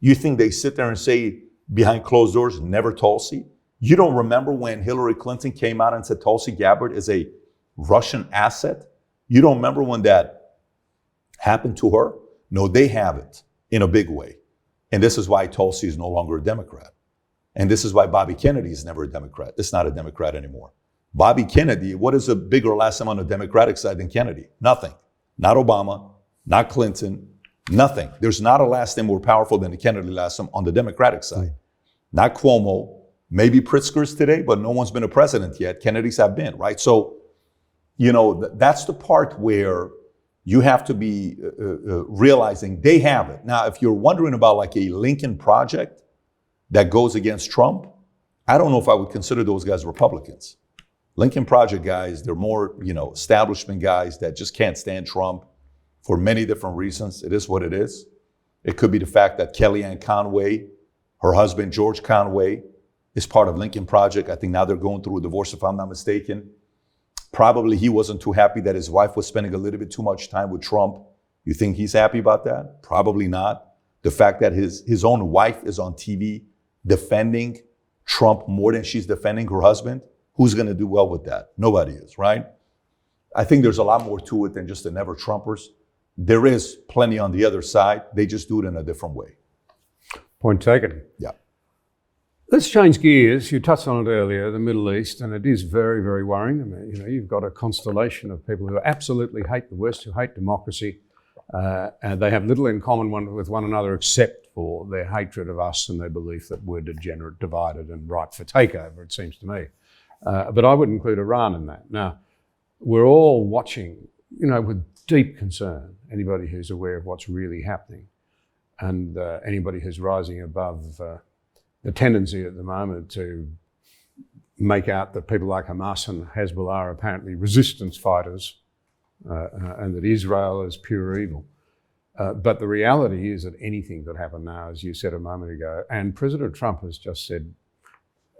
You think they sit there and say behind closed doors, never Tulsi? You don't remember when Hillary Clinton came out and said Tulsi Gabbard is a Russian asset? You don't remember when that happened to her? No, they have it in a big way. And this is why Tulsi is no longer a Democrat. And this is why Bobby Kennedy is never a Democrat. It's not a Democrat anymore. Bobby Kennedy, what is a bigger last name on the Democratic side than Kennedy? Nothing. Not Obama, not Clinton, nothing. There's not a last name more powerful than the Kennedy last name on the Democratic side. Not Cuomo, maybe Pritzker's today, but no one's been a president yet. Kennedy's have been, right? So, that's the part where you have to be realizing they have it. Now, if you're wondering about like a Lincoln Project that goes against Trump, I don't know if I would consider those guys Republicans. Lincoln Project guys, they're more, establishment guys that just can't stand Trump for many different reasons. It is what it is. It could be the fact that Kellyanne Conway, her husband, George Conway, is part of Lincoln Project. I think now they're going through a divorce, if I'm not mistaken. Probably he wasn't too happy that his wife was spending a little bit too much time with Trump. You think he's happy about that? Probably not. The fact that his own wife is on TV defending Trump more than she's defending her husband, who's going to do well with that? Nobody is, right? I think there's a lot more to it than just the never Trumpers. There is plenty on the other side. They just do it in a different way. Point taken. Yeah. Let's change gears. You touched on it earlier, the Middle East, and it is very, very worrying. I mean, you've got a constellation of people who absolutely hate the West, who hate democracy, and they have little in common with one another except for their hatred of us and their belief that we're degenerate, divided, and ripe for takeover, it seems to me. But I would include Iran in that. Now, we're all watching, with deep concern, anybody who's aware of what's really happening, and anybody who's rising above the tendency at the moment to make out that people like Hamas and Hezbollah are apparently resistance fighters and that Israel is pure evil. But the reality is that anything could happen now, as you said a moment ago. And President Trump has just said,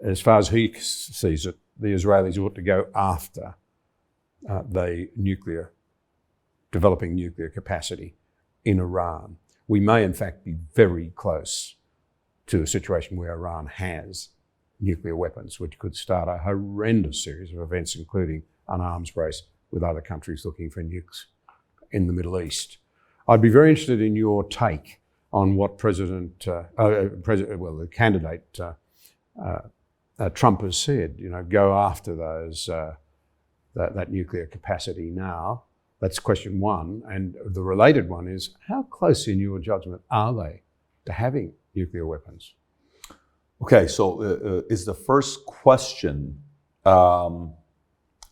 as far as he sees it, the Israelis ought to go after developing nuclear capacity in Iran. We may, in fact, be very close to a situation where Iran has nuclear weapons, which could start a horrendous series of events, including an arms race with other countries looking for nukes in the Middle East. I'd be very interested in your take on what the candidate Trump has said. Go after that nuclear capacity now. That's question one. And the related one is, how close, in your judgment, are they to having nuclear weapons? Okay, so is the first question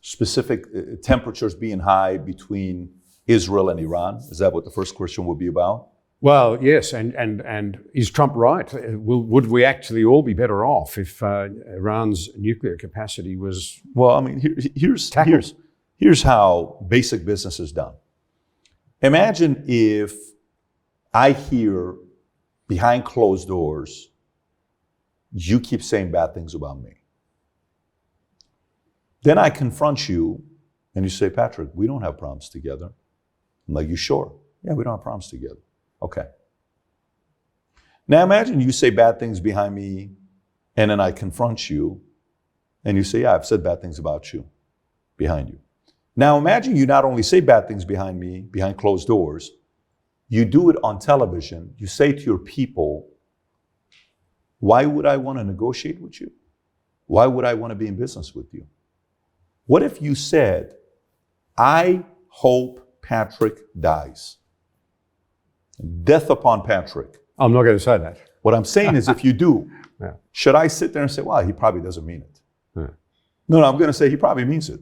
specific temperatures being high between Israel and Iran? Is that what the first question would be about? Well, yes, and is Trump right? Would we actually all be better off if Iran's nuclear capacity was Well, I mean, here's how basic business is done. Imagine if I hear behind closed doors, you keep saying bad things about me. Then I confront you and you say, Patrick, we don't have problems together. I'm like, you sure? Yeah, we don't have problems together. Okay. Now imagine you say bad things behind me and then I confront you and you say, yeah, I've said bad things about you behind you. Now imagine you not only say bad things behind me, behind closed doors, you do it on television. You say to your people, why would I want to negotiate with you? Why would I want to be in business with you? What if you said, I hope Patrick dies? Death upon Patrick. I'm not going to say that. What I'm saying is if you do, yeah. Should I sit there and say, well, he probably doesn't mean it? Yeah. No, I'm going to say he probably means it.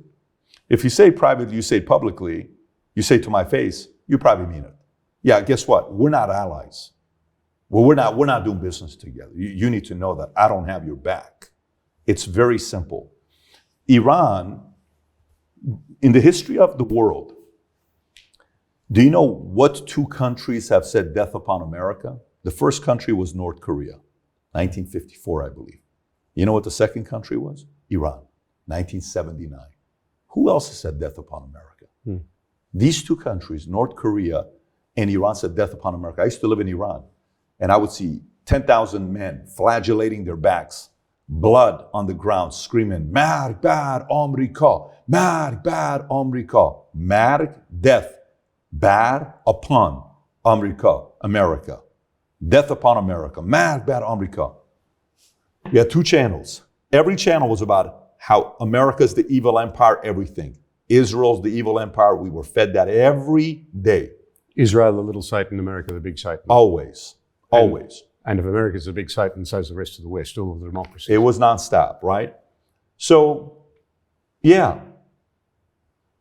If you say privately, you say publicly, you say to my face, you probably mean it. Yeah, guess what? We're not allies. Well, we're not doing business together. You need to know that I don't have your back. It's very simple. Iran, in the history of the world, do you know what two countries have said death upon America? The first country was North Korea, 1954, I believe. You know what the second country was? Iran, 1979. Who else has said death upon America? These two countries, North Korea and Iran, said death upon America. I used to live in Iran, and I would see 10,000 men flagellating their backs, blood on the ground, screaming, Marg bar Amerika, Marg bar Amerika. Marg, death. Bar, upon Amerika, America. Death upon America. Marg bar Amerika. We had two channels. Every channel was about how America's the evil empire, everything. Israel's the evil empire. We were fed that every day. Israel, the little Satan, America, the big Satan. Always. And if America's the big Satan, so's the rest of the West, all of the democracies. It was nonstop, right? So, yeah,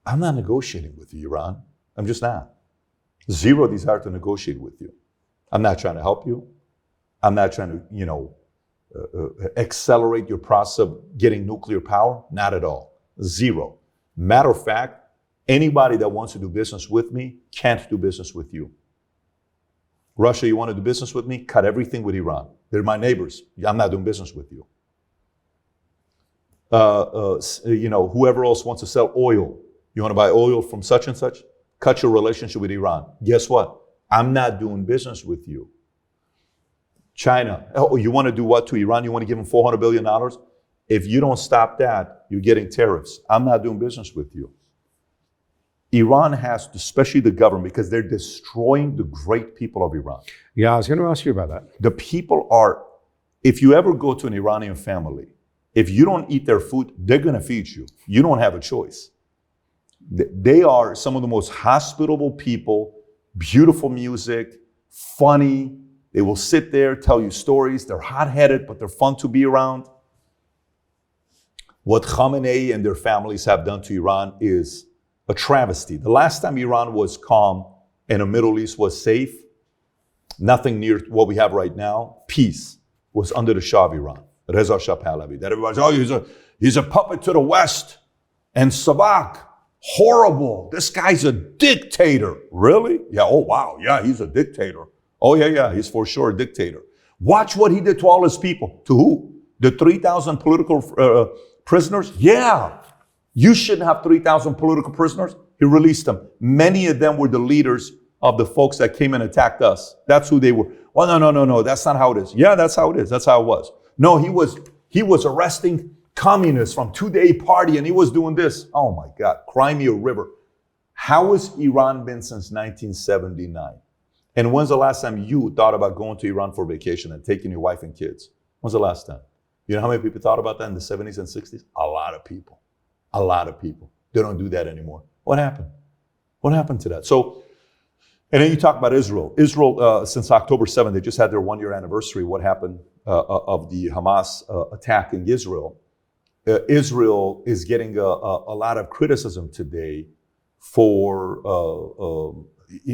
I'm not negotiating with you, Iran. I'm just not. Zero desire to negotiate with you. I'm not trying to help you. I'm not trying to, accelerate your process of getting nuclear power. Not at all. Zero. Matter of fact, anybody that wants to do business with me can't do business with you. Russia, you want to do business with me? Cut everything with Iran. They're my neighbors. I'm not doing business with you. Whoever else wants to sell oil, you want to buy oil from such and such? Cut your relationship with Iran. Guess what? I'm not doing business with you. China, oh, you want to do what to Iran? You want to give them $400 billion? If you don't stop that, you're getting tariffs. I'm not doing business with you. Iran has, especially the government, because they're destroying the great people of Iran. Yeah, I was going to ask you about that. The people are, if you ever go to an Iranian family, if you don't eat their food, they're going to feed you. You don't have a choice. They are some of the most hospitable people, beautiful music, funny. They will sit there, tell you stories. They're hot-headed, but they're fun to be around. What Khamenei and their families have done to Iran is a travesty. The last time Iran was calm and the Middle East was safe, nothing near what we have right now, peace, was under the Shah of Iran, Reza Shah Pahlavi. That everybody's, he's a puppet to the West. And Sabak, horrible. This guy's a dictator. Really? Yeah, oh wow, yeah, he's a dictator. Oh yeah, he's for sure a dictator. Watch what he did to all his people. To who? The 3,000 political prisoners? Yeah. You shouldn't have 3,000 political prisoners. He released them. Many of them were the leaders of the folks that came and attacked us. That's who they were. Oh, no. That's not how it is. Yeah, that's how it is. That's how it was. No, he was arresting communists from Two-Day Party and he was doing this. Oh my God, Crimea River. How has Iran been since 1979? And when's the last time you thought about going to Iran for vacation and taking your wife and kids? When's the last time? You know how many people thought about that in the 70s and 60s? A lot of people. A lot of people. They don't do that anymore. What happened? What happened to that? So, and then you talk about Israel. Israel, since October 7th, they just had their 1-year anniversary. What happened of the Hamas attack in Israel? Israel is getting a lot of criticism today for,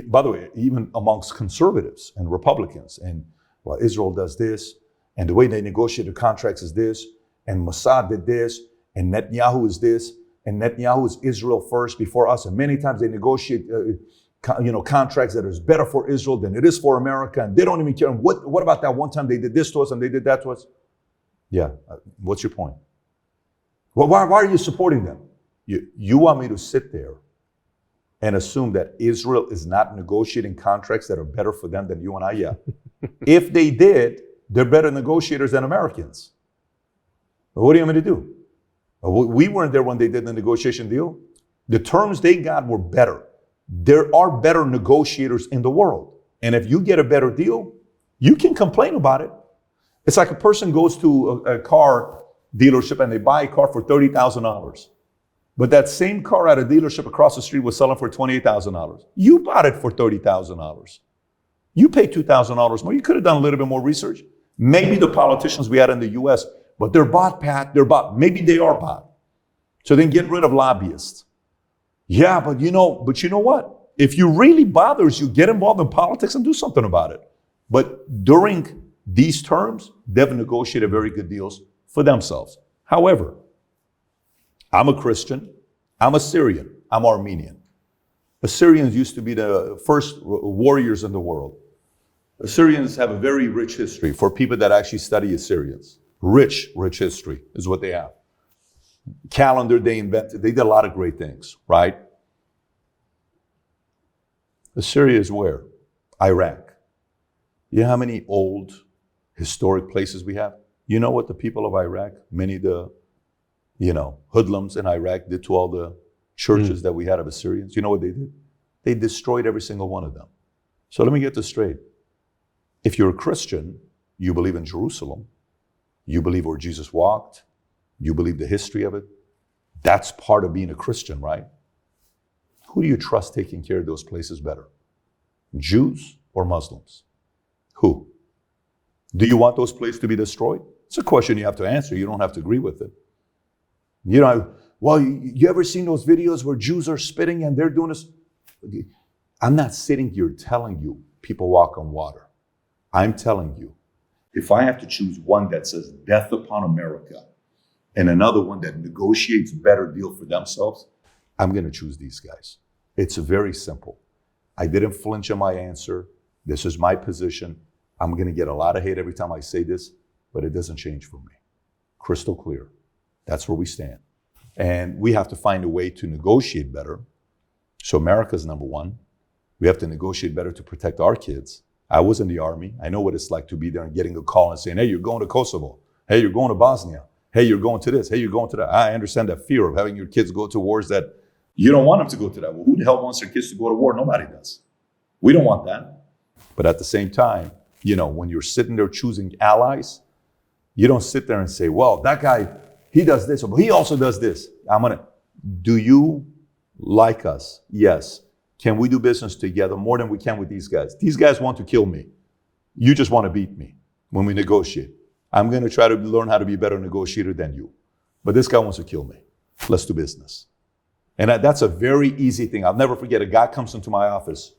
by the way, even amongst conservatives and Republicans. And well, Israel does this, and the way they negotiated contracts is this, and Mossad did this, and Netanyahu is this, and Netanyahu is Israel first before us. And many times they negotiate, contracts that is better for Israel than it is for America, and they don't even care. What about that one time they did this to us and they did that to us? Yeah, what's your point? Well, why are you supporting them? You want me to sit there and assume that Israel is not negotiating contracts that are better for them than you and I? Yeah. If they did, they're better negotiators than Americans. But what do you want me to do? We weren't there when they did the negotiation deal. The terms they got were better. There are better negotiators in the world. And if you get a better deal, you can complain about it. It's like a person goes to a car dealership and they buy a car for $30,000. But that same car at a dealership across the street was selling for $28,000. You bought it for $30,000. You paid $2,000 more. You could have done a little bit more research. Maybe the politicians we had in the U.S., but they're bought, Pat. They're bought. Maybe they are bought. So then get rid of lobbyists. Yeah, but you know what? If you really bothers you, get involved in politics and do something about it. But during these terms, they've negotiated very good deals for themselves. However, I'm a Christian, I'm a Syrian, I'm Armenian. Assyrians used to be the first warriors in the world. Assyrians have a very rich history for people that actually study Assyrians. Rich history is what they have. Calendar they invented, they did a lot of great things, right? Assyria is where? Iraq. You know how many old historic places we have? You know what the people of Iraq, many of the, hoodlums in Iraq did to all the churches that we had of Assyrians? You know what they did? They destroyed every single one of them. So let me get this straight. If you're a Christian, you believe in Jerusalem, you believe where Jesus walked, you believe the history of it, that's part of being a Christian, right? Who do you trust taking care of those places better? Jews or Muslims? Who? Do you want those places to be destroyed? It's a question you have to answer. You don't have to agree with it. You ever seen those videos where Jews are spitting and they're doing this? I'm not sitting here telling you people walk on water. I'm telling you, if I have to choose one that says death upon America and another one that negotiates a better deal for themselves, I'm going to choose these guys. It's very simple. I didn't flinch on my answer. This is my position. I'm going to get a lot of hate every time I say this, but it doesn't change for me. Crystal clear. That's where we stand. And we have to find a way to negotiate better. So America's number one. We have to negotiate better to protect our kids. I was in the Army. I know what it's like to be there and getting a call and saying, hey, you're going to Kosovo. Hey, you're going to Bosnia. Hey, you're going to this. Hey, you're going to that. I understand that fear of having your kids go to wars that you don't want them to go to that. Well, who the hell wants their kids to go to war? Nobody does. We don't want that. But at the same time, when you're sitting there choosing allies, you don't sit there and say, well, that guy, he does this, but he also does this. Do you like us? Yes. Can we do business together more than we can with these guys? These guys want to kill me. You just want to beat me when we negotiate. I'm going to try to learn how to be a better negotiator than you. But this guy wants to kill me. Let's do business. And that's a very easy thing. I'll never forget, a guy comes into my office.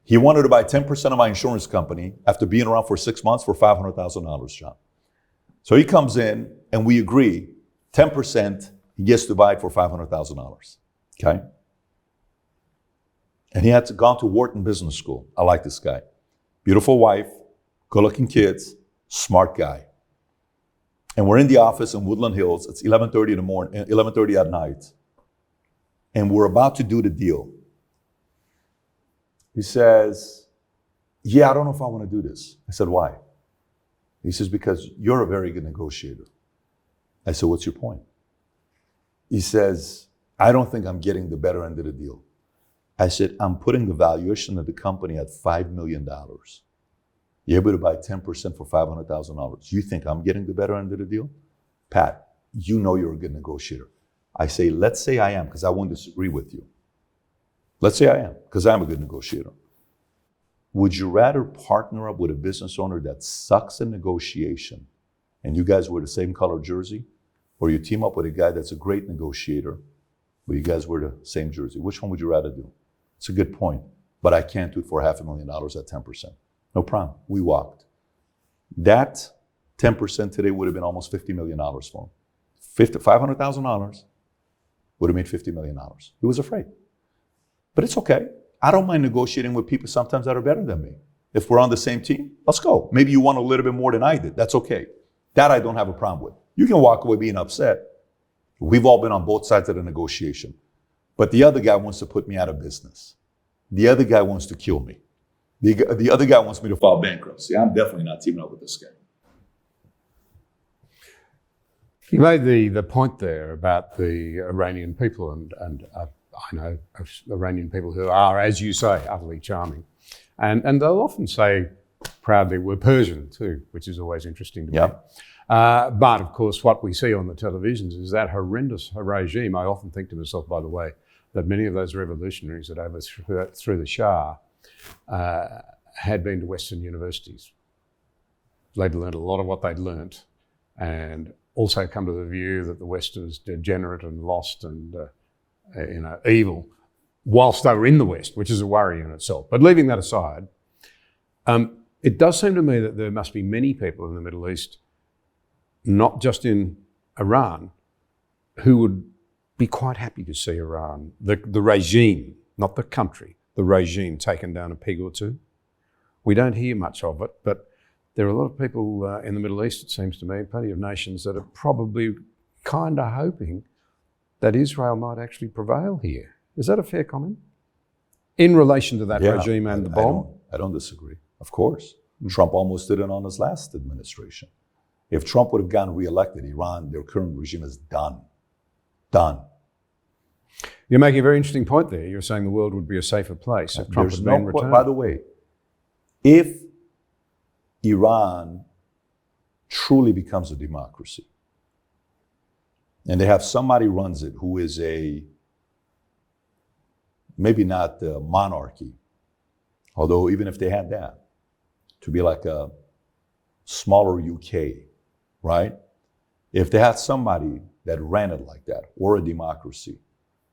He wanted to buy 10% of my insurance company after being around for 6 months for $500,000, John. So he comes in and we agree 10%, he gets to buy it for $500,000. Okay? And he had gone to Wharton Business School. I like this guy. Beautiful wife, good-looking kids, smart guy. And we're in the office in Woodland Hills. It's 11:30 in the morning, 11:30 at night. And we're about to do the deal. He says, yeah, I don't know if I want to do this. I said, why? He says, because you're a very good negotiator. I said, what's your point? He says, I don't think I'm getting the better end of the deal. I said, I'm putting the valuation of the company at $5 million. You're able to buy 10% for $500,000. You think I'm getting the better end of the deal? Pat, you know you're a good negotiator. I say, let's say I am, because I won't disagree with you. Let's say I am, because I'm a good negotiator. Would you rather partner up with a business owner that sucks in negotiation and you guys wear the same color jersey? Or you team up with a guy that's a great negotiator, but you guys wear the same jersey? Which one would you rather do? It's a good point, but I can't do it for $500,000 at 10%. No problem. We walked. That 10% today would have been almost $50 million for him. $500,000 would have made $50 million. He was afraid. But it's okay. I don't mind negotiating with people sometimes that are better than me. If we're on the same team, let's go. Maybe you want a little bit more than I did. That's okay. That I don't have a problem with. You can walk away being upset. We've all been on both sides of the negotiation. But the other guy wants to put me out of business. The other guy wants to kill me. The other guy wants me to file bankruptcy. I'm definitely not teaming up with this guy. You made the point there about the Iranian people, and I know of Iranian people who are, as you say, utterly charming. And they'll often say proudly, we're Persian too, which is always interesting to me. But of course, what we see on the televisions is that horrendous regime. I often think to myself, by the way, that many of those revolutionaries that overthrew the Shah had been to Western universities. They'd learned a lot of what they'd learnt, and also come to the view that the West is degenerate and lost and evil, whilst they were in the West, which is a worry in itself. But leaving that aside, it does seem to me that there must be many people in the Middle East, not just in Iran, who would be quite happy to see Iran, the regime, not the country, the regime taken down a peg or two. We don't hear much of it, but there are a lot of people in the Middle East, it seems to me, plenty of nations that are probably kind of hoping that Israel might actually prevail here. Is that a fair comment? In relation to that regime and the bomb? I don't disagree. Of course. Trump almost did it on his last administration. If Trump would have gotten reelected, Iran, their current regime is done. Done. You're making a very interesting point there. You're saying the world would be a safer place if Trump had been returned. By the way, if Iran truly becomes a democracy, and they have somebody runs it who is maybe not the monarchy, although even if they had that, to be like a smaller UK, right? If they had somebody that ran it like that, or a democracy,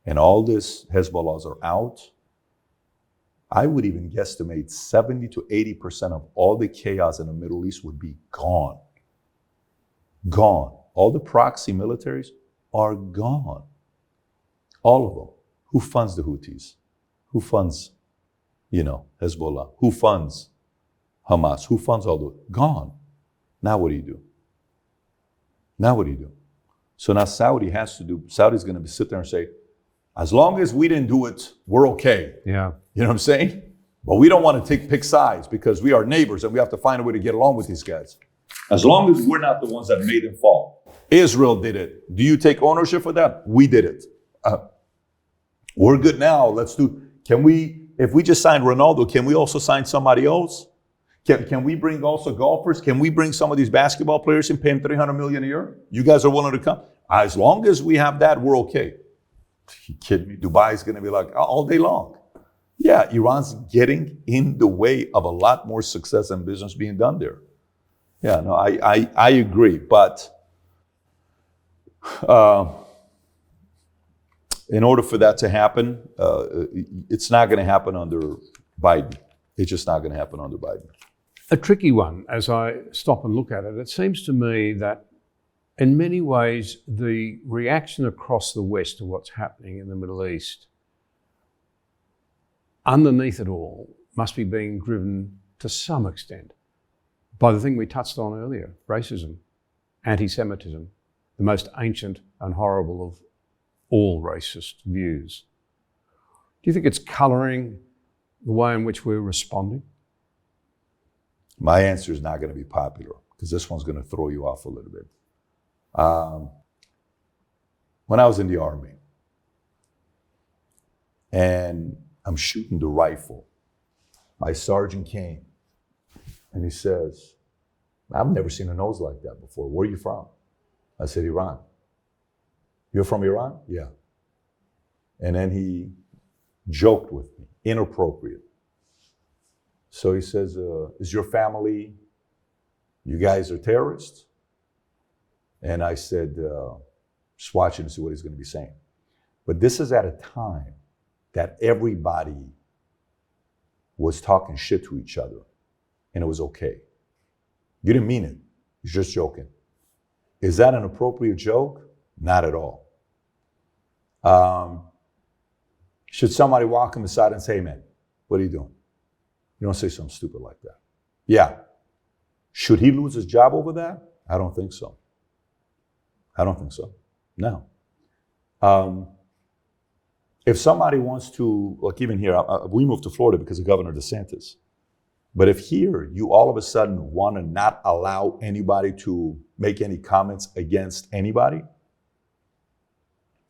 and all this Hezbollahs are out, I would even guesstimate 70 to 80% of all the chaos in the Middle East would be gone. Gone. All the proxy militaries are gone. All of them. Who funds the Houthis? Who funds, Hezbollah? Who funds Hamas? Who funds all those? Gone. Now what do you do? So now Saudi's going to sit there and say, as long as we didn't do it, we're okay. Yeah. You know what I'm saying? But we don't want to pick sides because we are neighbors and we have to find a way to get along with these guys. As long as we're not the ones that made them fall. Israel did it. Do you take ownership for that? We did it. We're good now. If we just signed Ronaldo, can we also sign somebody else? Can we bring also golfers? Can we bring some of these basketball players and pay them $300 million a year? You guys are willing to come? As long as we have that, we're okay. You kidding me? Dubai is going to be like all day long. Yeah, Iran's getting in the way of a lot more success and business being done there. Yeah, no, I agree. But in order for that to happen, it's not going to happen under Biden. It's just not going to happen under Biden. A tricky one, as I stop and look at it, it seems to me that in many ways, the reaction across the West to what's happening in the Middle East, underneath it all, must be being driven to some extent by the thing we touched on earlier, racism, anti-Semitism, the most ancient and horrible of all racist views. Do you think it's colouring the way in which we're responding? My answer is not going to be popular because this one's going to throw you off a little bit. When I was in the Army and I'm shooting the rifle, my sergeant came and he says, I've never seen a nose like that before. Where are you from? I said, Iran. You're from Iran? Yeah. And then he joked with me, inappropriate. So he says, is your family, you guys are terrorists? And I said, just watching to see what he's going to be saying. But this is at a time that everybody was talking shit to each other, and it was okay. You didn't mean it. You're just joking. Is that an appropriate joke? Not at all. Should somebody walk him aside and say, hey, man, what are you doing? You don't say something stupid like that. Yeah. Should he lose his job over that? I don't think so. No. If somebody wants to, like even here, we moved to Florida because of Governor DeSantis. But if here you all of a sudden want to not allow anybody to make any comments against anybody,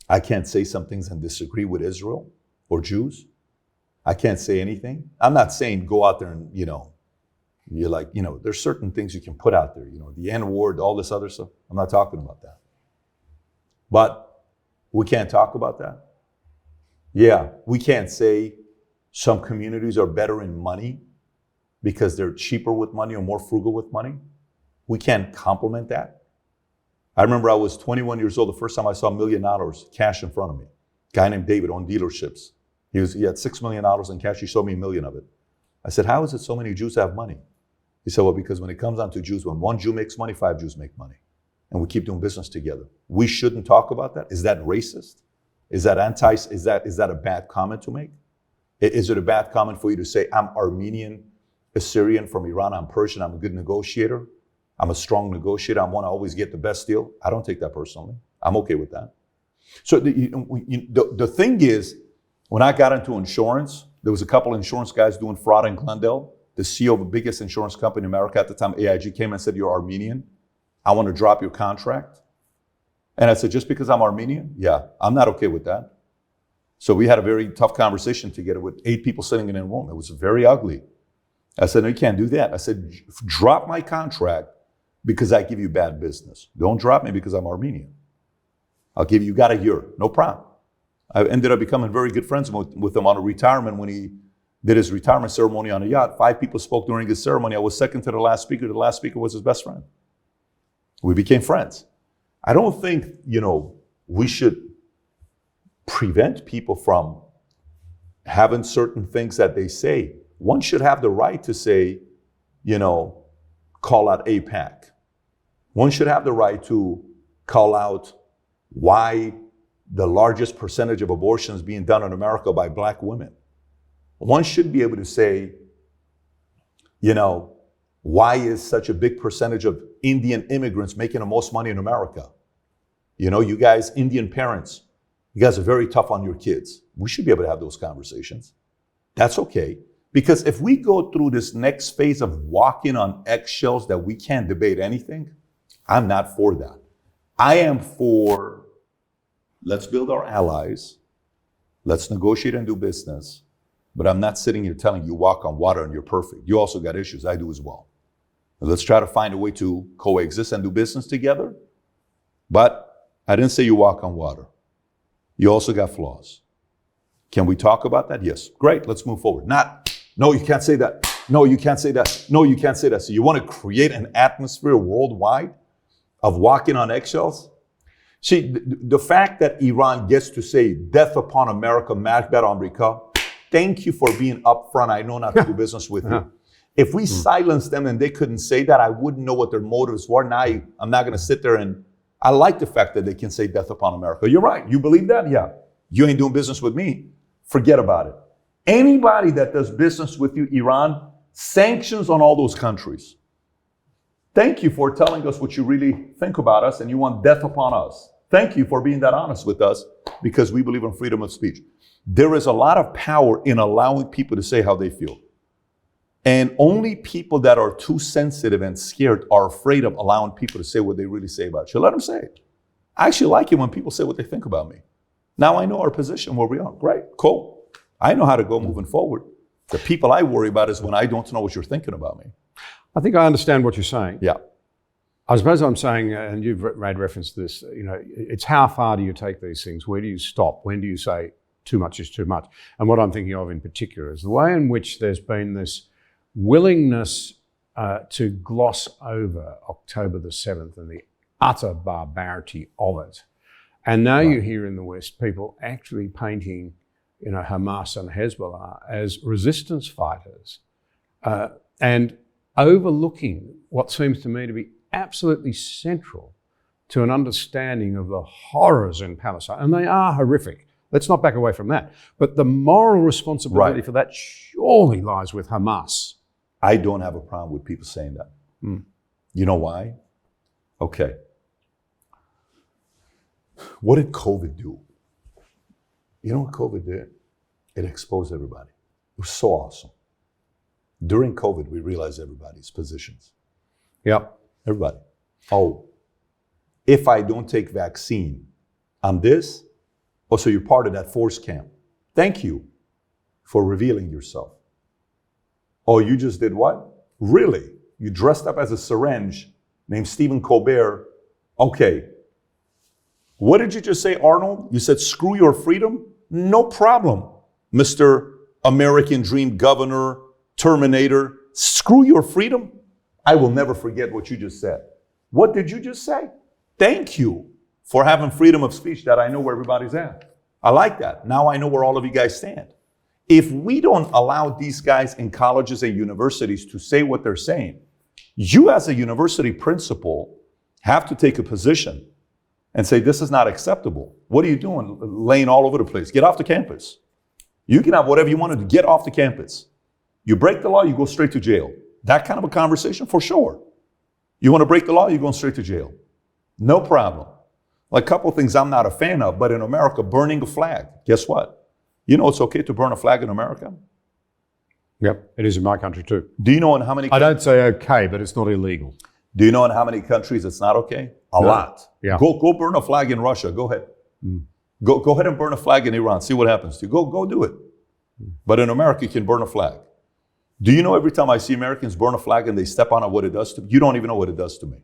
I can't say some things and disagree with Israel or Jews. I can't say anything. I'm not saying go out there and, you're like, there's certain things you can put out there, the N-word, all this other stuff. I'm not talking about that. But we can't talk about that. Yeah, we can't say some communities are better in money because they're cheaper with money or more frugal with money. We can't compliment that. I remember I was 21 years old, the first time I saw $1 million cash in front of me. Guy named David owned dealerships. He had $6 million in cash. He showed me $1 million of it. I said, how is it so many Jews have money? He said, well, because when it comes down to Jews, when one Jew makes money, 5 Jews make money. And we keep doing business together. We shouldn't talk about that. Is that racist? Is that is that a bad comment to make? Is it a bad comment for you to say, I'm Armenian, Assyrian, from Iran, I'm Persian, I'm a good negotiator, I'm a strong negotiator, I want to always get the best deal? I don't take that personally. I'm okay with that. So the thing is, when I got into insurance, there was a couple of insurance guys doing fraud in Glendale. The CEO of the biggest insurance company in America at the time, AIG, came and said, you're Armenian. I want to drop your contract. And I said, just because I'm Armenian? Yeah, I'm not okay with that. So we had a very tough conversation together with 8 people sitting in a room. It was very ugly. I said, no, you can't do that. I said, drop my contract because I give you bad business. Don't drop me because I'm Armenian. You got a year, no problem. I ended up becoming very good friends with him on a retirement. When he did his retirement ceremony on a yacht, 5 people spoke during his ceremony. I was second to the last speaker. The last speaker was his best friend. We became friends. I don't think, we should prevent people from having certain things that they say. One should have the right to say, call out AIPAC. One should have the right to call out why the largest percentage of abortions being done in America by Black women. One should be able to say, why is such a big percentage of Indian immigrants making the most money in America? You guys, Indian parents, you guys are very tough on your kids. We should be able to have those conversations. That's okay. Because if we go through this next phase of walking on eggshells that we can't debate anything, I'm not for that. I am for, let's build our allies. Let's negotiate and do business. But I'm not sitting here telling you walk on water and you're perfect. You also got issues. I do as well. Let's try to find a way to coexist and do business together. But I didn't say you walk on water. You also got flaws. Can we talk about that? Yes. Great. Let's move forward. No, you can't say that. No, you can't say that. No, you can't say that. So you want to create an atmosphere worldwide of walking on eggshells? See, the fact that Iran gets to say death upon America, Makbat America, thank you for being upfront. I know not to do business with you. If we silenced them and they couldn't say that, I wouldn't know what their motives were. Now I'm not going to sit there and I like the fact that they can say death upon America. You're right. You believe that? Yeah. You ain't doing business with me. Forget about it. Anybody that does business with you, Iran, sanctions on all those countries. Thank you for telling us what you really think about us and you want death upon us. Thank you for being that honest with us because we believe in freedom of speech. There is a lot of power in allowing people to say how they feel. And only people that are too sensitive and scared are afraid of allowing people to say what they really say about you. Let them say it. I actually like it when people say what they think about me. Now I know our position where we are. Great, cool. I know how to go moving forward. The people I worry about is when I don't know what you're thinking about me. I think I understand what you're saying. Yeah. I suppose I'm saying, and you've made reference to this, it's how far do you take these things? Where do you stop? When do you say too much is too much? And what I'm thinking of in particular is the way in which there's been this willingness to gloss over October the 7th and the utter barbarity of it. And now you hear in the West people actually painting Hamas and Hezbollah as resistance fighters and overlooking what seems to me to be absolutely central to an understanding of the horrors in Palestine. And they are horrific. Let's not back away from that. But the moral responsibility for that surely lies with Hamas. I don't have a problem with people saying that. You know why? Okay. What did COVID do? You know what COVID did? It exposed everybody. It was so awesome. During COVID, we realized everybody's positions. Yep. Everybody. Oh, if I don't take vaccine, I'm this. Oh, so you're part of that force camp. Thank you for revealing yourself. Oh, you just did what? Really? You dressed up as a syringe named Stephen Colbert. Okay. What did you just say, Arnold? You said, screw your freedom? No problem, Mr. American Dream Governor, Terminator. Screw your freedom? I will never forget what you just said. What did you just say? Thank you for having freedom of speech that I know where everybody's at. I like that. Now I know where all of you guys stand. If we don't allow these guys in colleges and universities to say what they're saying, you as a university principal have to take a position and say, this is not acceptable. What are you doing? Laying all over the place. Get off the campus. You can have whatever you want to do. Get off the campus. You break the law, you go straight to jail. That kind of a conversation, for sure. You want to break the law, you're going straight to jail. No problem. Like a couple of things I'm not a fan of, but in America, burning a flag. Guess what? You know it's okay to burn a flag in America? Yep, it is in my country too. Do you know in how many... I don't say okay, but it's not illegal. Do you know in how many countries it's not okay? A lot. Yeah. Go burn a flag in Russia. Go ahead. Go ahead and burn a flag in Iran. See what happens to you. Go do it. But in America, you can burn a flag. Do you know every time I see Americans burn a flag and they step on it, what it does to me? You don't even know what it does to me.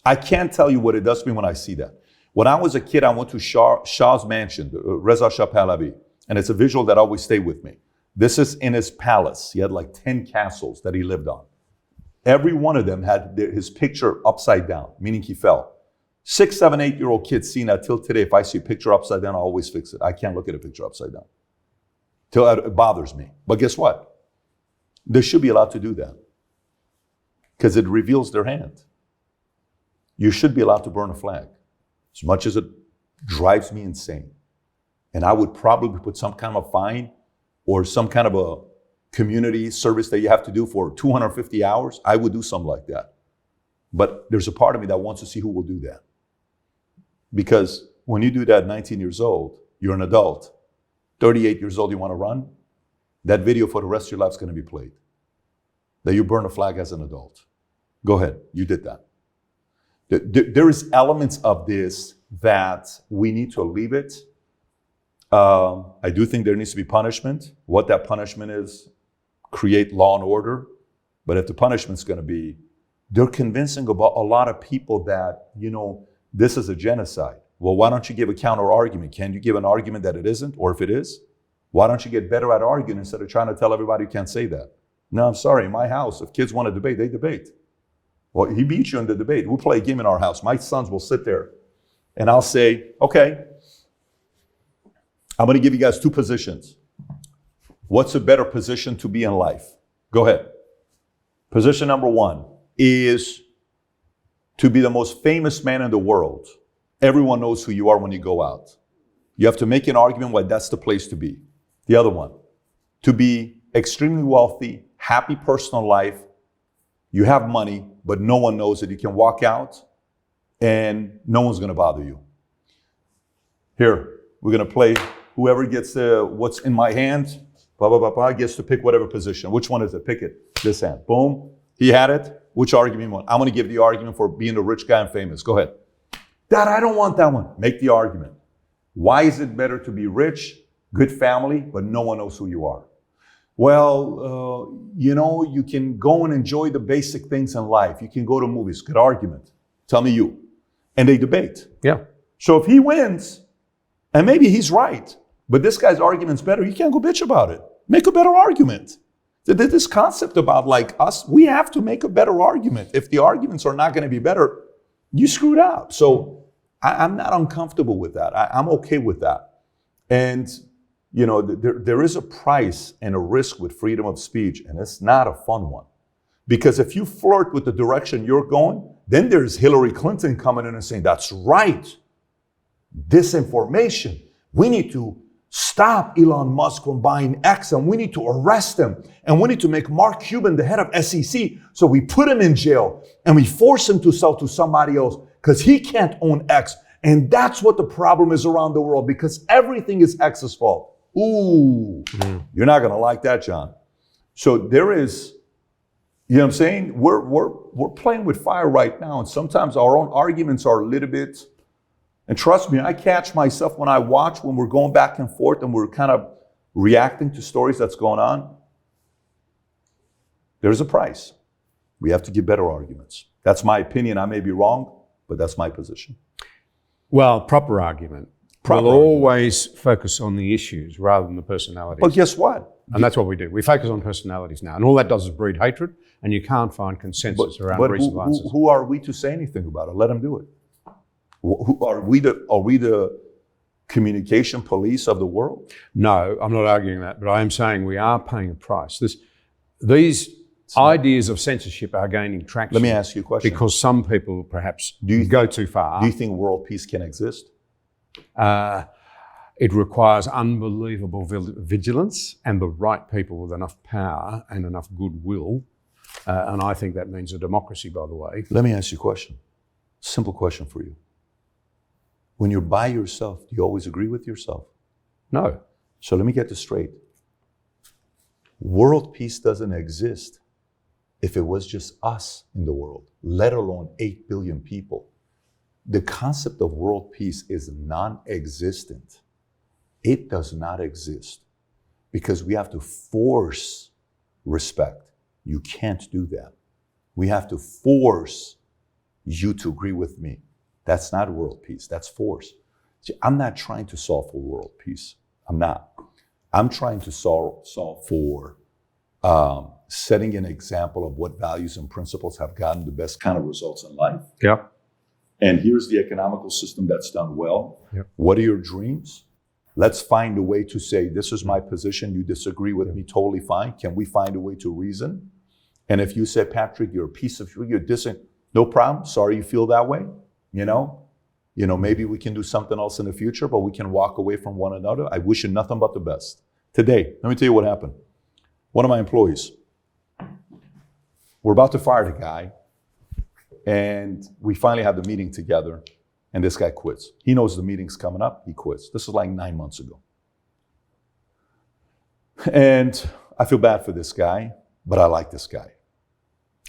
I can't tell you what it does to me when I see that. When I was a kid, I went to Shah's mansion, Reza Shah Pahlavi, and it's a visual that always stayed with me. This is in his palace. He had like 10 castles that he lived on. Every one of them had his picture upside down, meaning he fell. 6, 7, 8-year-old kids seeing that till today. If I see a picture upside down, I always fix it. I can't look at a picture upside down. Till it bothers me. But guess what? They should be allowed to do that because it reveals their hand. You should be allowed to burn a flag, as much as it drives me insane. And I would probably put some kind of a fine or some kind of a community service that you have to do for 250 hours. I would do something like that. But there's a part of me that wants to see who will do that. Because when you do that at 19 years old, you're an adult. 38 years old, you want to run? That video for the rest of your life is going to be played. That you burn a flag as an adult. Go ahead, you did that. There is elements of this that we need to leave it. I do think there needs to be punishment. What that punishment is, create law and order. But if the punishment's going to be, they're convincing about a lot of people that, this is a genocide. Well, why don't you give a counter argument? Can you give an argument that it isn't? Or if it is, why don't you get better at arguing instead of trying to tell everybody you can't say that? No, I'm sorry. In my house, if kids want to debate, they debate. Well, he beat you in the debate. We'll play a game in our house. My sons will sit there and I'll say, okay, I'm going to give you guys 2 positions. What's a better position to be in life? Go ahead. Position number 1 is to be the most famous man in the world. Everyone knows who you are when you go out. You have to make an argument why that's the place to be. The other one, to be extremely wealthy, happy personal life. You have money, but no one knows it. You can walk out and no one's going to bother you. Here, we're going to play. Whoever gets what's in my hand, gets to pick whatever position. Which one is it? Pick it. This hand. Boom. He had it. Which argument you want? I'm going to give the argument for being a rich guy and famous. Go ahead. Dad, I don't want that one. Make the argument. Why is it better to be rich, good family, but no one knows who you are? Well, you can go and enjoy the basic things in life. You can go to movies. Good argument. Tell me you. And they debate. Yeah. So if he wins, and maybe he's right, but this guy's argument's better, you can't go bitch about it. Make a better argument. This concept about like us, we have to make a better argument. If the arguments are not going to be better, you screwed up. So I'm not uncomfortable with that. I'm okay with that. And, there is a price and a risk with freedom of speech, and it's not a fun one. Because if you flirt with the direction you're going, then there's Hillary Clinton coming in and saying, that's right. Disinformation. We need to stop Elon Musk from buying X, and we need to arrest him. And we need to make Mark Cuban the head of SEC. So we put him in jail and we force him to sell to somebody else because he can't own X. And that's what the problem is around the world, because everything is X's fault. Ooh, You're not going to like that, John. So there is, what I'm saying? We're playing with fire right now. And sometimes our own arguments are a little bit, and trust me, I catch myself when I watch, when we're going back and forth and we're kind of reacting to stories that's going on. There's a price. We have to give better arguments. That's my opinion. I may be wrong, but that's my position. Well, proper argument. We'll always focus on the issues rather than the personalities. But guess what? And that's what we do. We focus on personalities now. And all that does is breed hatred, and you can't find consensus around reasonable answers. Who are we to say anything about it? Let them do it. Are we the communication police of the world? No, I'm not arguing that, but I am saying we are paying a price. These ideas of censorship are gaining traction. Let me ask you a question. Because some people perhaps go too far. Do you think world peace can exist? It requires unbelievable vigilance and the right people with enough power and enough goodwill. And I think that means a democracy, by the way. Let me ask you a question. Simple question for you. When you're by yourself, do you always agree with yourself? No. So let me get this straight. World peace doesn't exist if it was just us in the world, let alone 8 billion people. The concept of world peace is non-existent. It does not exist because we have to force respect. You can't do that. We have to force you to agree with me. That's not world peace, that's force. See, I'm not trying to solve for world peace. I'm not. I'm trying to solve for setting an example of what values and principles have gotten the best kind of results in life. Yeah. And here's the economical system that's done well. Yep. What are your dreams? Let's find a way to say, this is my position, you disagree with me, totally fine. Can we find a way to reason? And if you say, Patrick, you're a piece of shit, you're dissing, no problem, sorry you feel that way. You know, maybe we can do something else in the future, but we can walk away from one another. I wish you nothing but the best. Today, let me tell you what happened. One of my employees, we're about to fire the guy, and we finally have the meeting together, and this guy quits. He knows the meeting's coming up, he quits. This is like 9 months ago. And I feel bad for this guy, but I like this guy.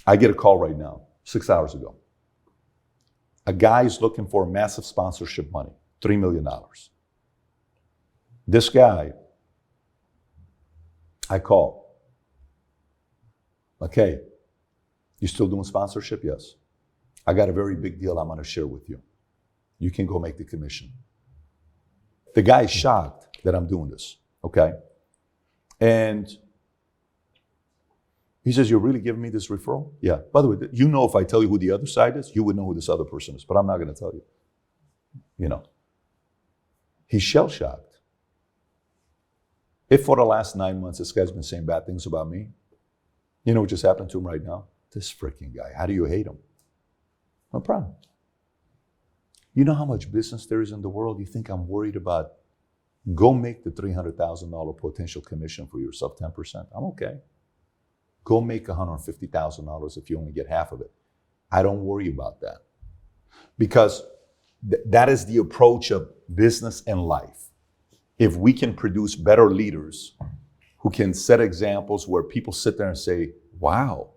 I get a call right now, 6 hours ago. A guy is looking for massive sponsorship money, $3 million. This guy, I call. Okay, you still doing sponsorship? Yes. I got a very big deal I'm gonna share with you. You can go make the commission. The guy is shocked that I'm doing this, okay? And he says, you're really giving me this referral? Yeah. By the way, you know if I tell you who the other side is, you would know who this other person is, but I'm not going to tell you. You know. He's shell-shocked. If for the last 9 months this guy's been saying bad things about me, you know what just happened to him right now? This freaking guy. How do you hate him? No problem. You know how much business there is in the world? You think I'm worried about? Go make the $300,000 potential commission for yourself 10%. I'm okay. Go make $150,000 if you only get half of it. I don't worry about that. Because that is the approach of business and life. If we can produce better leaders who can set examples where people sit there and say, wow,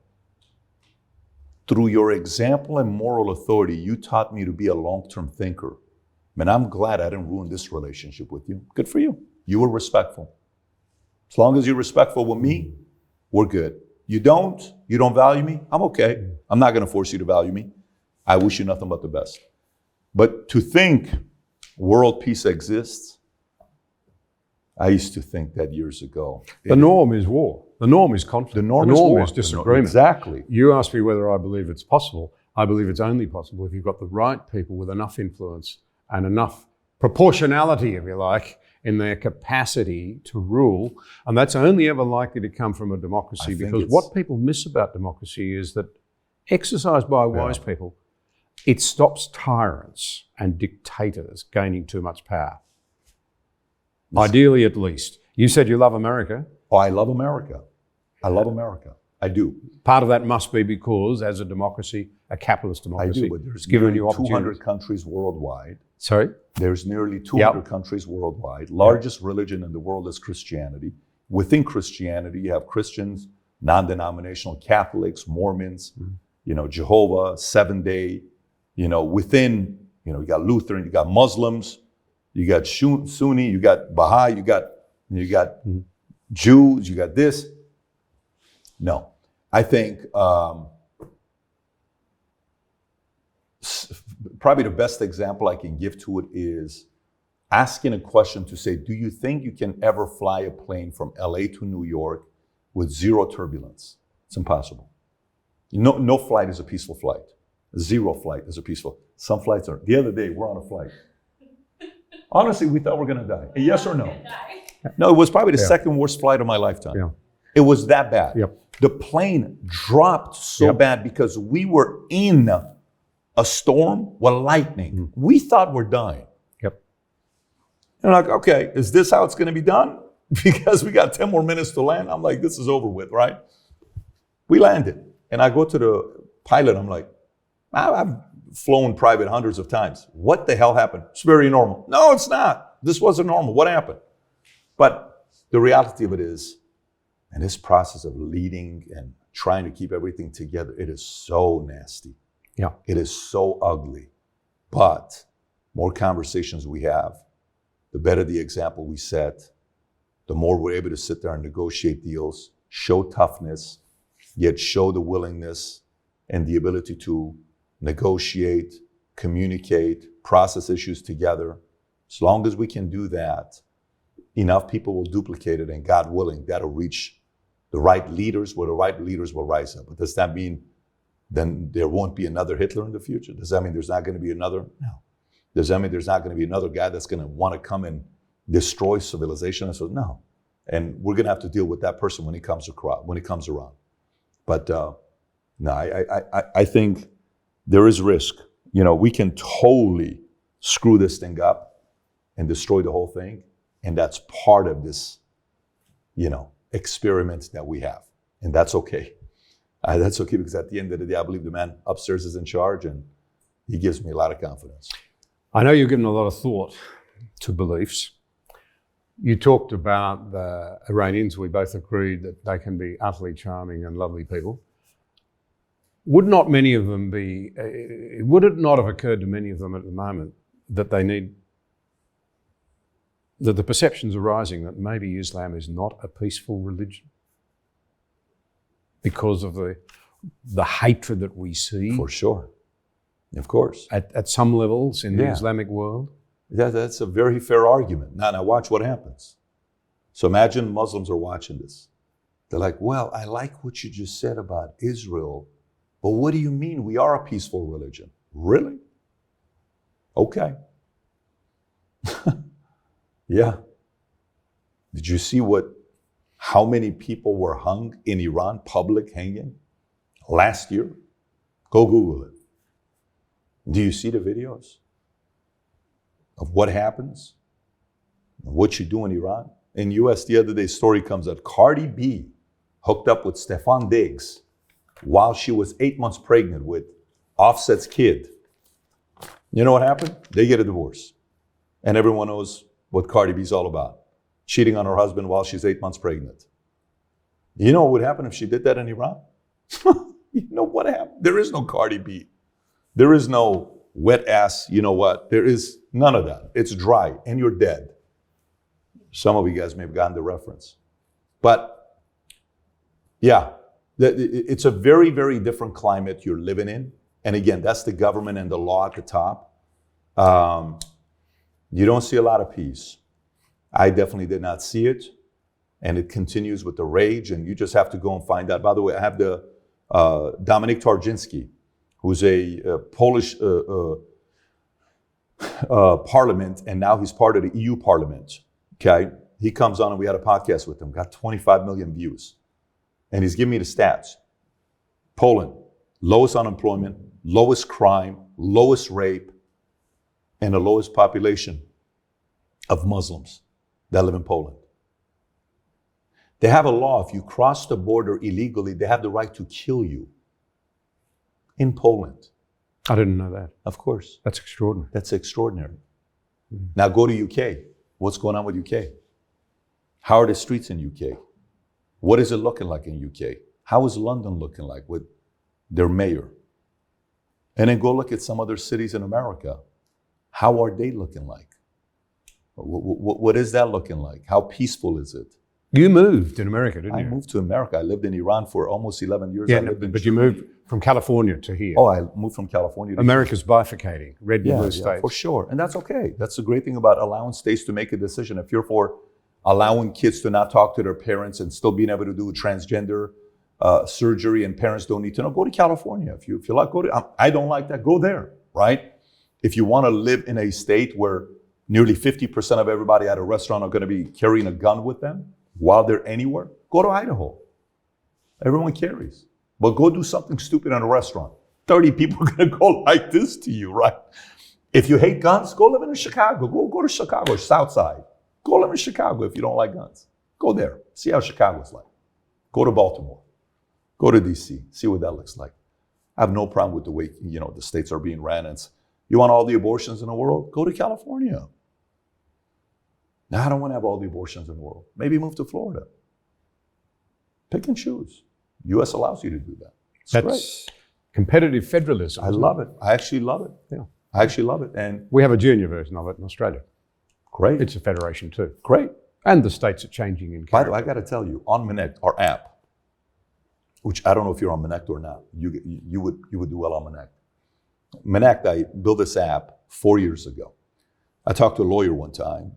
through your example and moral authority, you taught me to be a long-term thinker. Man, I'm glad I didn't ruin this relationship with you. Good for you. You were respectful. As long as you're respectful with me, we're good. You don't value me, I'm okay. I'm not going to force you to value me. I wish you nothing but the best. But to think world peace exists, I used to think that years ago. The norm is war. The norm is conflict. The norm is war. Is disagreement. Exactly. You asked me whether I believe it's possible. I believe it's only possible if you've got the right people with enough influence and enough proportionality, if you like, in their capacity to rule. And that's only ever likely to come from a democracy, because what people miss about democracy is that, exercised by wise people, it stops tyrants and dictators gaining too much power. Ideally, at least. You said you love America. Oh, I love America. I love America. I do. Part of that must be because, as a democracy, a capitalist democracy, I do, but there's given nearly you 200 countries worldwide. Sorry? There's nearly 200 countries worldwide. Largest religion in the world is Christianity. Within Christianity, you have Christians, non-denominational Catholics, Mormons, Jehovah, Seventh-day. Within, you got Lutheran, you got Muslims, you got Sunni, you got Baha'i, you got Jews, you got this. No, I think probably the best example I can give to it is asking a question to say, do you think you can ever fly a plane from LA to New York with zero turbulence? It's impossible. No flight is a peaceful flight. 0 flight is a peaceful. Some flights are. The other day, we're on a flight. Honestly, we thought we're going to die. Yes or no? No, it was probably the second worst flight of my lifetime. Yeah. It was that bad. Yep. The plane dropped so bad because we were in a storm with lightning. We thought we're dying. Yep. And I'm like, okay, is this how it's going to be done? Because we got 10 more minutes to land. I'm like, this is over with, right? We landed. And I go to the pilot. I'm like, I've flown private hundreds of times. What the hell happened? It's very normal. No, it's not. This wasn't normal. What happened? But the reality of it is, and this process of leading and trying to keep everything together, it is so nasty. Yeah. It is so ugly. But more conversations we have, the better the example we set, the more we're able to sit there and negotiate deals, show toughness, yet show the willingness and the ability to negotiate, communicate, process issues together. As long as we can do that, enough people will duplicate it, and God willing, that'll reach the right leaders, where the right leaders will rise up. But does that mean then there won't be another Hitler in the future? Does that mean there's not going to be another? No. Does that mean there's not going to be another guy that's going to want to come and destroy civilization? I said, no. And we're going to have to deal with that person when he comes around. But no, I think there is risk. We can totally screw this thing up and destroy the whole thing. And that's part of this, experiment that we have. And that's okay. That's okay, because at the end of the day, I believe the man upstairs is in charge, and he gives me a lot of confidence. I know you've given a lot of thought to beliefs. You talked about the Iranians. We both agreed that they can be utterly charming and lovely people. Would it not have occurred to many of them at the moment that that the perceptions are rising that maybe Islam is not a peaceful religion because of the hatred that we see? For sure. Of course. At some levels in the Islamic world? That's a very fair argument. Now watch what happens. So imagine Muslims are watching this. They're like, well, I like what you just said about Israel, but what do you mean we are a peaceful religion? Really? Okay. Yeah. Did you see how many people were hung in Iran, public hanging, last year? Go Google it. Do you see the videos of what happens, what you do in Iran? In US the other day, story comes out, Cardi B hooked up with Stefan Diggs while she was 8 months pregnant with Offset's kid. You know what happened? They get a divorce. And everyone knows what Cardi B's all about. Cheating on her husband while she's 8 months pregnant. You know what would happen if she did that in Iran? You know what happened? There is no Cardi B. There is no wet ass, you know what? There is none of that. It's dry and you're dead. Some of you guys may have gotten the reference. But yeah, it's a very, very different climate you're living in. And again, that's the government and the law at the top. You don't see a lot of peace. I definitely did not see it. And it continues with the rage, and you just have to go and find out. By the way, I have the Dominik Tarczynski, who's a Polish parliament, and now he's part of the EU Parliament. Okay, he comes on, and we had a podcast with him. Got 25 million views, and he's giving me the stats. Poland, lowest unemployment, lowest crime, lowest rape, and the lowest population of Muslims that live in Poland. They have a law, if you cross the border illegally, they have the right to kill you. In Poland. I didn't know that. Of course. That's extraordinary. That's extraordinary. Mm-hmm. Now go to UK. What's going on with UK? How are the streets in UK? What is it looking like in UK? How is London looking like with their mayor? And then go look at some other cities in America. How are they looking like? What is that looking like? How peaceful is it? You moved in America, didn't you? I moved to America. I lived in Iran for almost 11 years. Yeah, but you moved from California to here. Oh, I moved from California to America's bifurcating, red and blue states. Yeah, for sure. And that's okay. That's the great thing about allowing states to make a decision. If you're for allowing kids to not talk to their parents and still being able to do transgender surgery and parents don't need to know, go to California. If you like, go to, I don't like that, go there, right? If you want to live in a state where nearly 50% of everybody at a restaurant are going to be carrying a gun with them while they're anywhere, go to Idaho. Everyone carries. But go do something stupid in a restaurant. 30 people are going to go like this to you, right? If you hate guns, go live in Chicago. Go to Chicago, South Side. Go live in Chicago if you don't like guns. Go there. See how Chicago's like. Go to Baltimore. Go to DC. See what that looks like. I have no problem with the way, the states are being ran. And you want all the abortions in the world? Go to California. Now, I don't want to have all the abortions in the world. Maybe move to Florida. Pick and choose. U.S. allows you to do that. That's great. Competitive federalism. I love it. I actually love it. Yeah. I actually love it. And we have a junior version of it in Australia. Great. It's a federation too. Great. And the states are changing in character. By the way, I got to tell you, on Minect, our app, which I don't know if you're on Minect or not, you would do well on Minect. Minect, I built this app 4 years ago. I talked to a lawyer one time.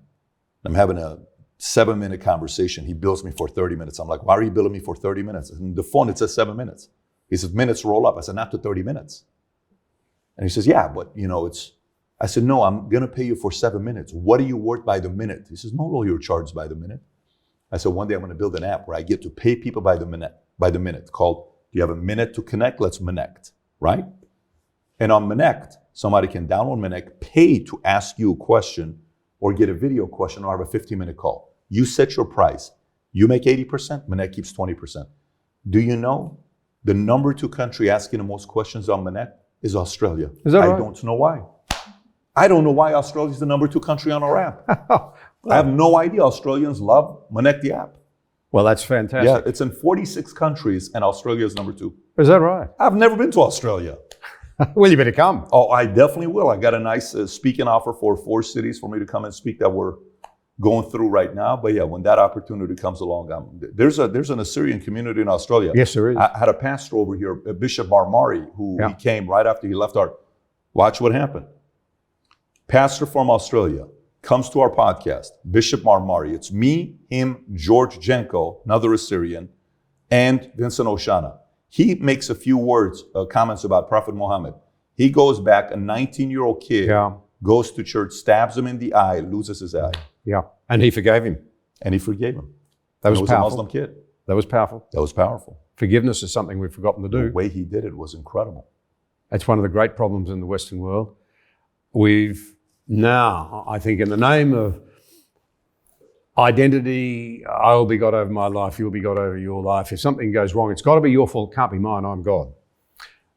I'm having a 7-minute conversation. He bills me for 30 minutes. I'm like, why are you billing me for 30 minutes? And the phone, it says 7 minutes. He says, minutes roll up. I said, not to 30 minutes. And he says, yeah, but I said, no, I'm going to pay you for 7 minutes. What are you worth by the minute? He says, no lawyer charges by the minute. I said, one day I'm going to build an app where I get to pay people by the minute called, do you have a minute to connect? Let's Minect, right? And on Minect, somebody can download Minect, pay to ask you a question or get a video question or have a 15-minute call. You set your price. You make 80%, Minect keeps 20%. Do you know the number 2 country asking the most questions on Minect is Australia? Is that right? I don't know why. I don't know why Australia is the number 2 country on our app. I have no idea. Australians love Minect the app. Well, that's fantastic. Yeah, it's in 46 countries and Australia is number 2. Is that right? I've never been to Australia. Well, you better come. Oh, I definitely will. I got a nice speaking offer for 4 cities for me to come and speak that we're going through right now. But yeah, when that opportunity comes along, there's an Assyrian community in Australia. Yes, there is. I had a pastor over here, Bishop Marmari, who he came right after he left our. Watch what happened. Pastor from Australia comes to our podcast, Bishop Marmari. It's me, him, George Jenko, another Assyrian, and Vincent Oshana. He makes a few comments about Prophet Muhammad. He goes back, a 19-year-old kid goes to church, stabs him in the eye, loses his eye. Yeah, and he forgave him. And he forgave him. That was powerful. A Muslim kid. That was powerful. That was powerful. Forgiveness is something we've forgotten to do. The way he did it was incredible. That's one of the great problems in the Western world. We've now, I think, in the name of identity, I will be God over my life, you'll be God over your life. If something goes wrong, it's got to be your fault, can't be mine, I'm God.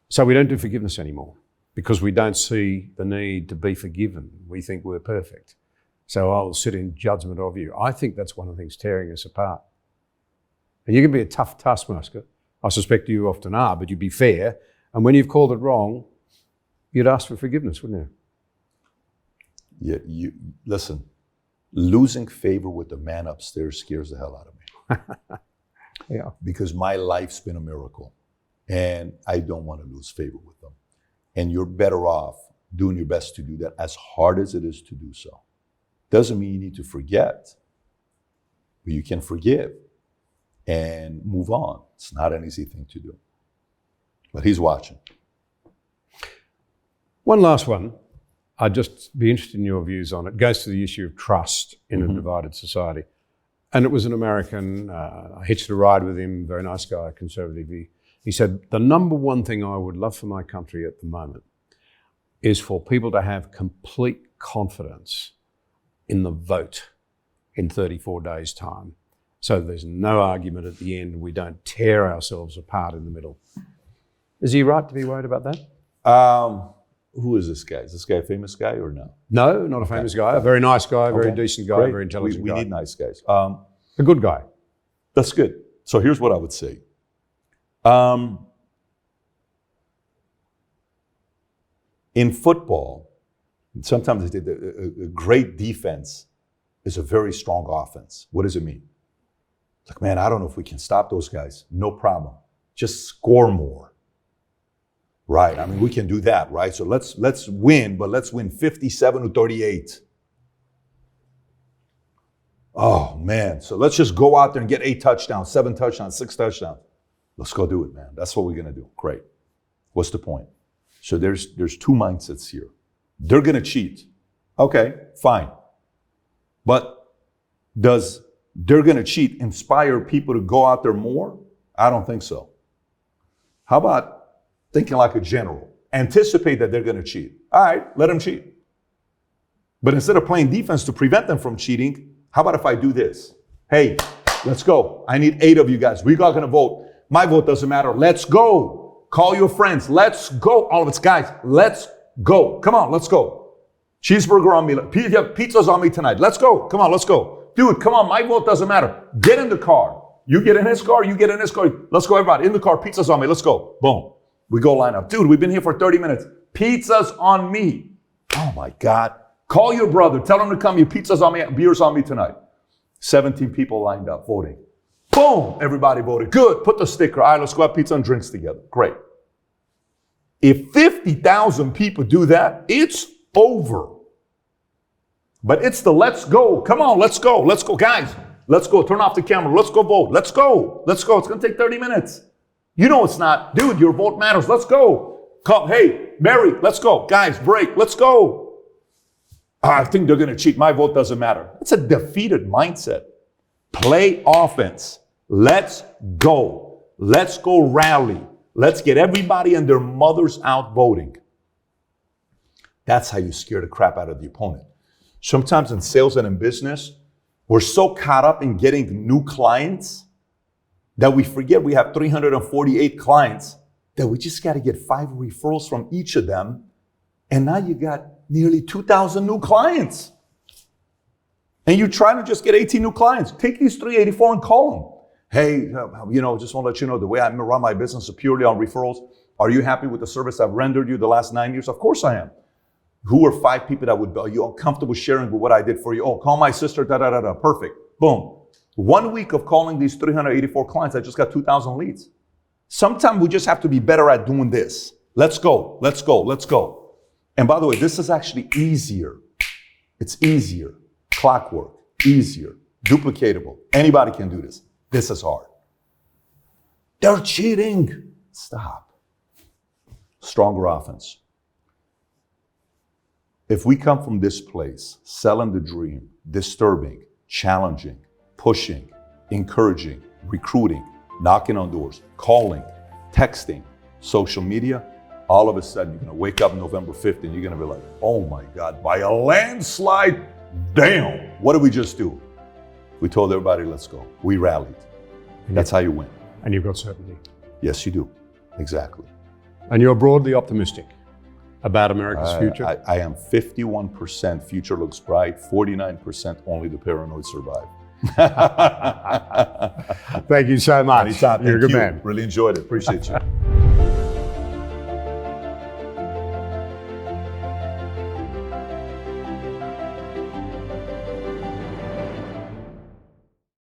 So we don't do forgiveness anymore because we don't see the need to be forgiven. We think we're perfect. So I'll sit in judgment of you. I think that's one of the things tearing us apart. And you can be a tough taskmaster. I suspect you often are, but you'd be fair. And when you've called it wrong, you'd ask for forgiveness, wouldn't you? Yeah, listen, losing favor with the man upstairs scares the hell out of me. Yeah. Because my life's been a miracle and I don't want to lose favor with them. And you're better off doing your best to do that, as hard as it is to do so. Doesn't mean you need to forget, but you can forgive and move on. It's not an easy thing to do. But he's watching. One last one. I'd just be interested in your views on it. It goes to the issue of trust in a divided society. And it was an American, I hitched a ride with him, very nice guy, conservative. He said, the number one thing I would love for my country at the moment is for people to have complete confidence in the vote in 34 days' time. So there's no argument at the end, we don't tear ourselves apart in the middle. Is he right to be worried about that? Who is this guy? Is this guy a famous guy or no? No, not a famous guy. A very nice guy, very decent guy, Great. very intelligent we guy. We need nice guys. A good guy. That's good. So here's what I would say. In football, sometimes a great defense is a very strong offense. What does it mean? Like, man, I don't know if we can stop those guys. No problem. Just score more. Right, I mean, we can do that, right? So let's win, but let's win 57-38. Oh, man. So let's just go out there and get 8 touchdowns, 7 touchdowns, 6 touchdowns. Let's go do it, man. That's what we're going to do. Great. What's the point? So there's two mindsets here. They're going to cheat. Okay, fine. But does they're going to cheat inspire people to go out there more? I don't think so. How about thinking like a general? Anticipate that they're going to cheat. All right, let them cheat. But instead of playing defense to prevent them from cheating, how about if I do this? Hey, let's go. I need 8 of you guys. We're all going to vote. My vote doesn't matter. Let's go. Call your friends. Let's go. All of us, guys, let's go. Come on, let's go. Cheeseburger on me. Pizza's on me tonight. Let's go. Come on, let's go. Dude, come on. My vote doesn't matter. Get in the car. You get in his car. You get in his car. Let's go, everybody. In the car. Pizza's on me. Let's go. Boom. We go line up. Dude, we've been here for 30 minutes. Pizza's on me. Oh, my God. Call your brother. Tell him to come. Your pizza's on me. Beer's on me tonight. 17 people lined up voting. Boom. Everybody voted. Good. Put the sticker. All right, let's go have pizza and drinks together. Great. If 50,000 people do that, it's over. But it's the let's go. Come on, let's go. Let's go. Guys, let's go. Turn off the camera. Let's go vote. Let's go. Let's go. It's going to take 30 minutes. You know it's not. Dude, your vote matters. Let's go. Come. Hey, Mary, let's go. Guys, break. Let's go. I think they're going to cheat. My vote doesn't matter. It's a defeated mindset. Play offense. Let's go. Let's go rally. Let's get everybody and their mothers out voting. That's how you scare the crap out of the opponent. Sometimes in sales and in business, we're so caught up in getting new clients that we forget we have 348 clients that we just got to get 5 referrals from each of them. And now you got nearly 2,000 new clients. And you're trying to just get 18 new clients. Take these 384 and call them. Hey, just want to let you know the way I run my business is purely on referrals. Are you happy with the service I've rendered you the last 9 years? Of course I am. Who are 5 people that would be comfortable sharing with what I did for you? Oh, call my sister, da-da-da-da. Perfect. Boom. 1 week of calling these 384 clients, I just got 2,000 leads. Sometimes we just have to be better at doing this. Let's go. Let's go. Let's go. And by the way, this is actually easier. It's easier. Clockwork. Easier. Duplicatable. Anybody can do this. This is hard. They're cheating. Stop. Stronger offense. If we come from this place, selling the dream, disturbing, challenging, pushing, encouraging, recruiting, knocking on doors, calling, texting, social media, all of a sudden you're going to wake up November 5th and you're going to be like, oh my God, by a landslide, damn, what did we just do? We told everybody, let's go. We rallied. That's how you win. And you've got certainty. Yes, you do. Exactly. And you're broadly optimistic about America's future? I am 51% future looks bright, 49% only the paranoid survive. Thank you so much. Anytime. You're a good man. Really enjoyed it. Appreciate you.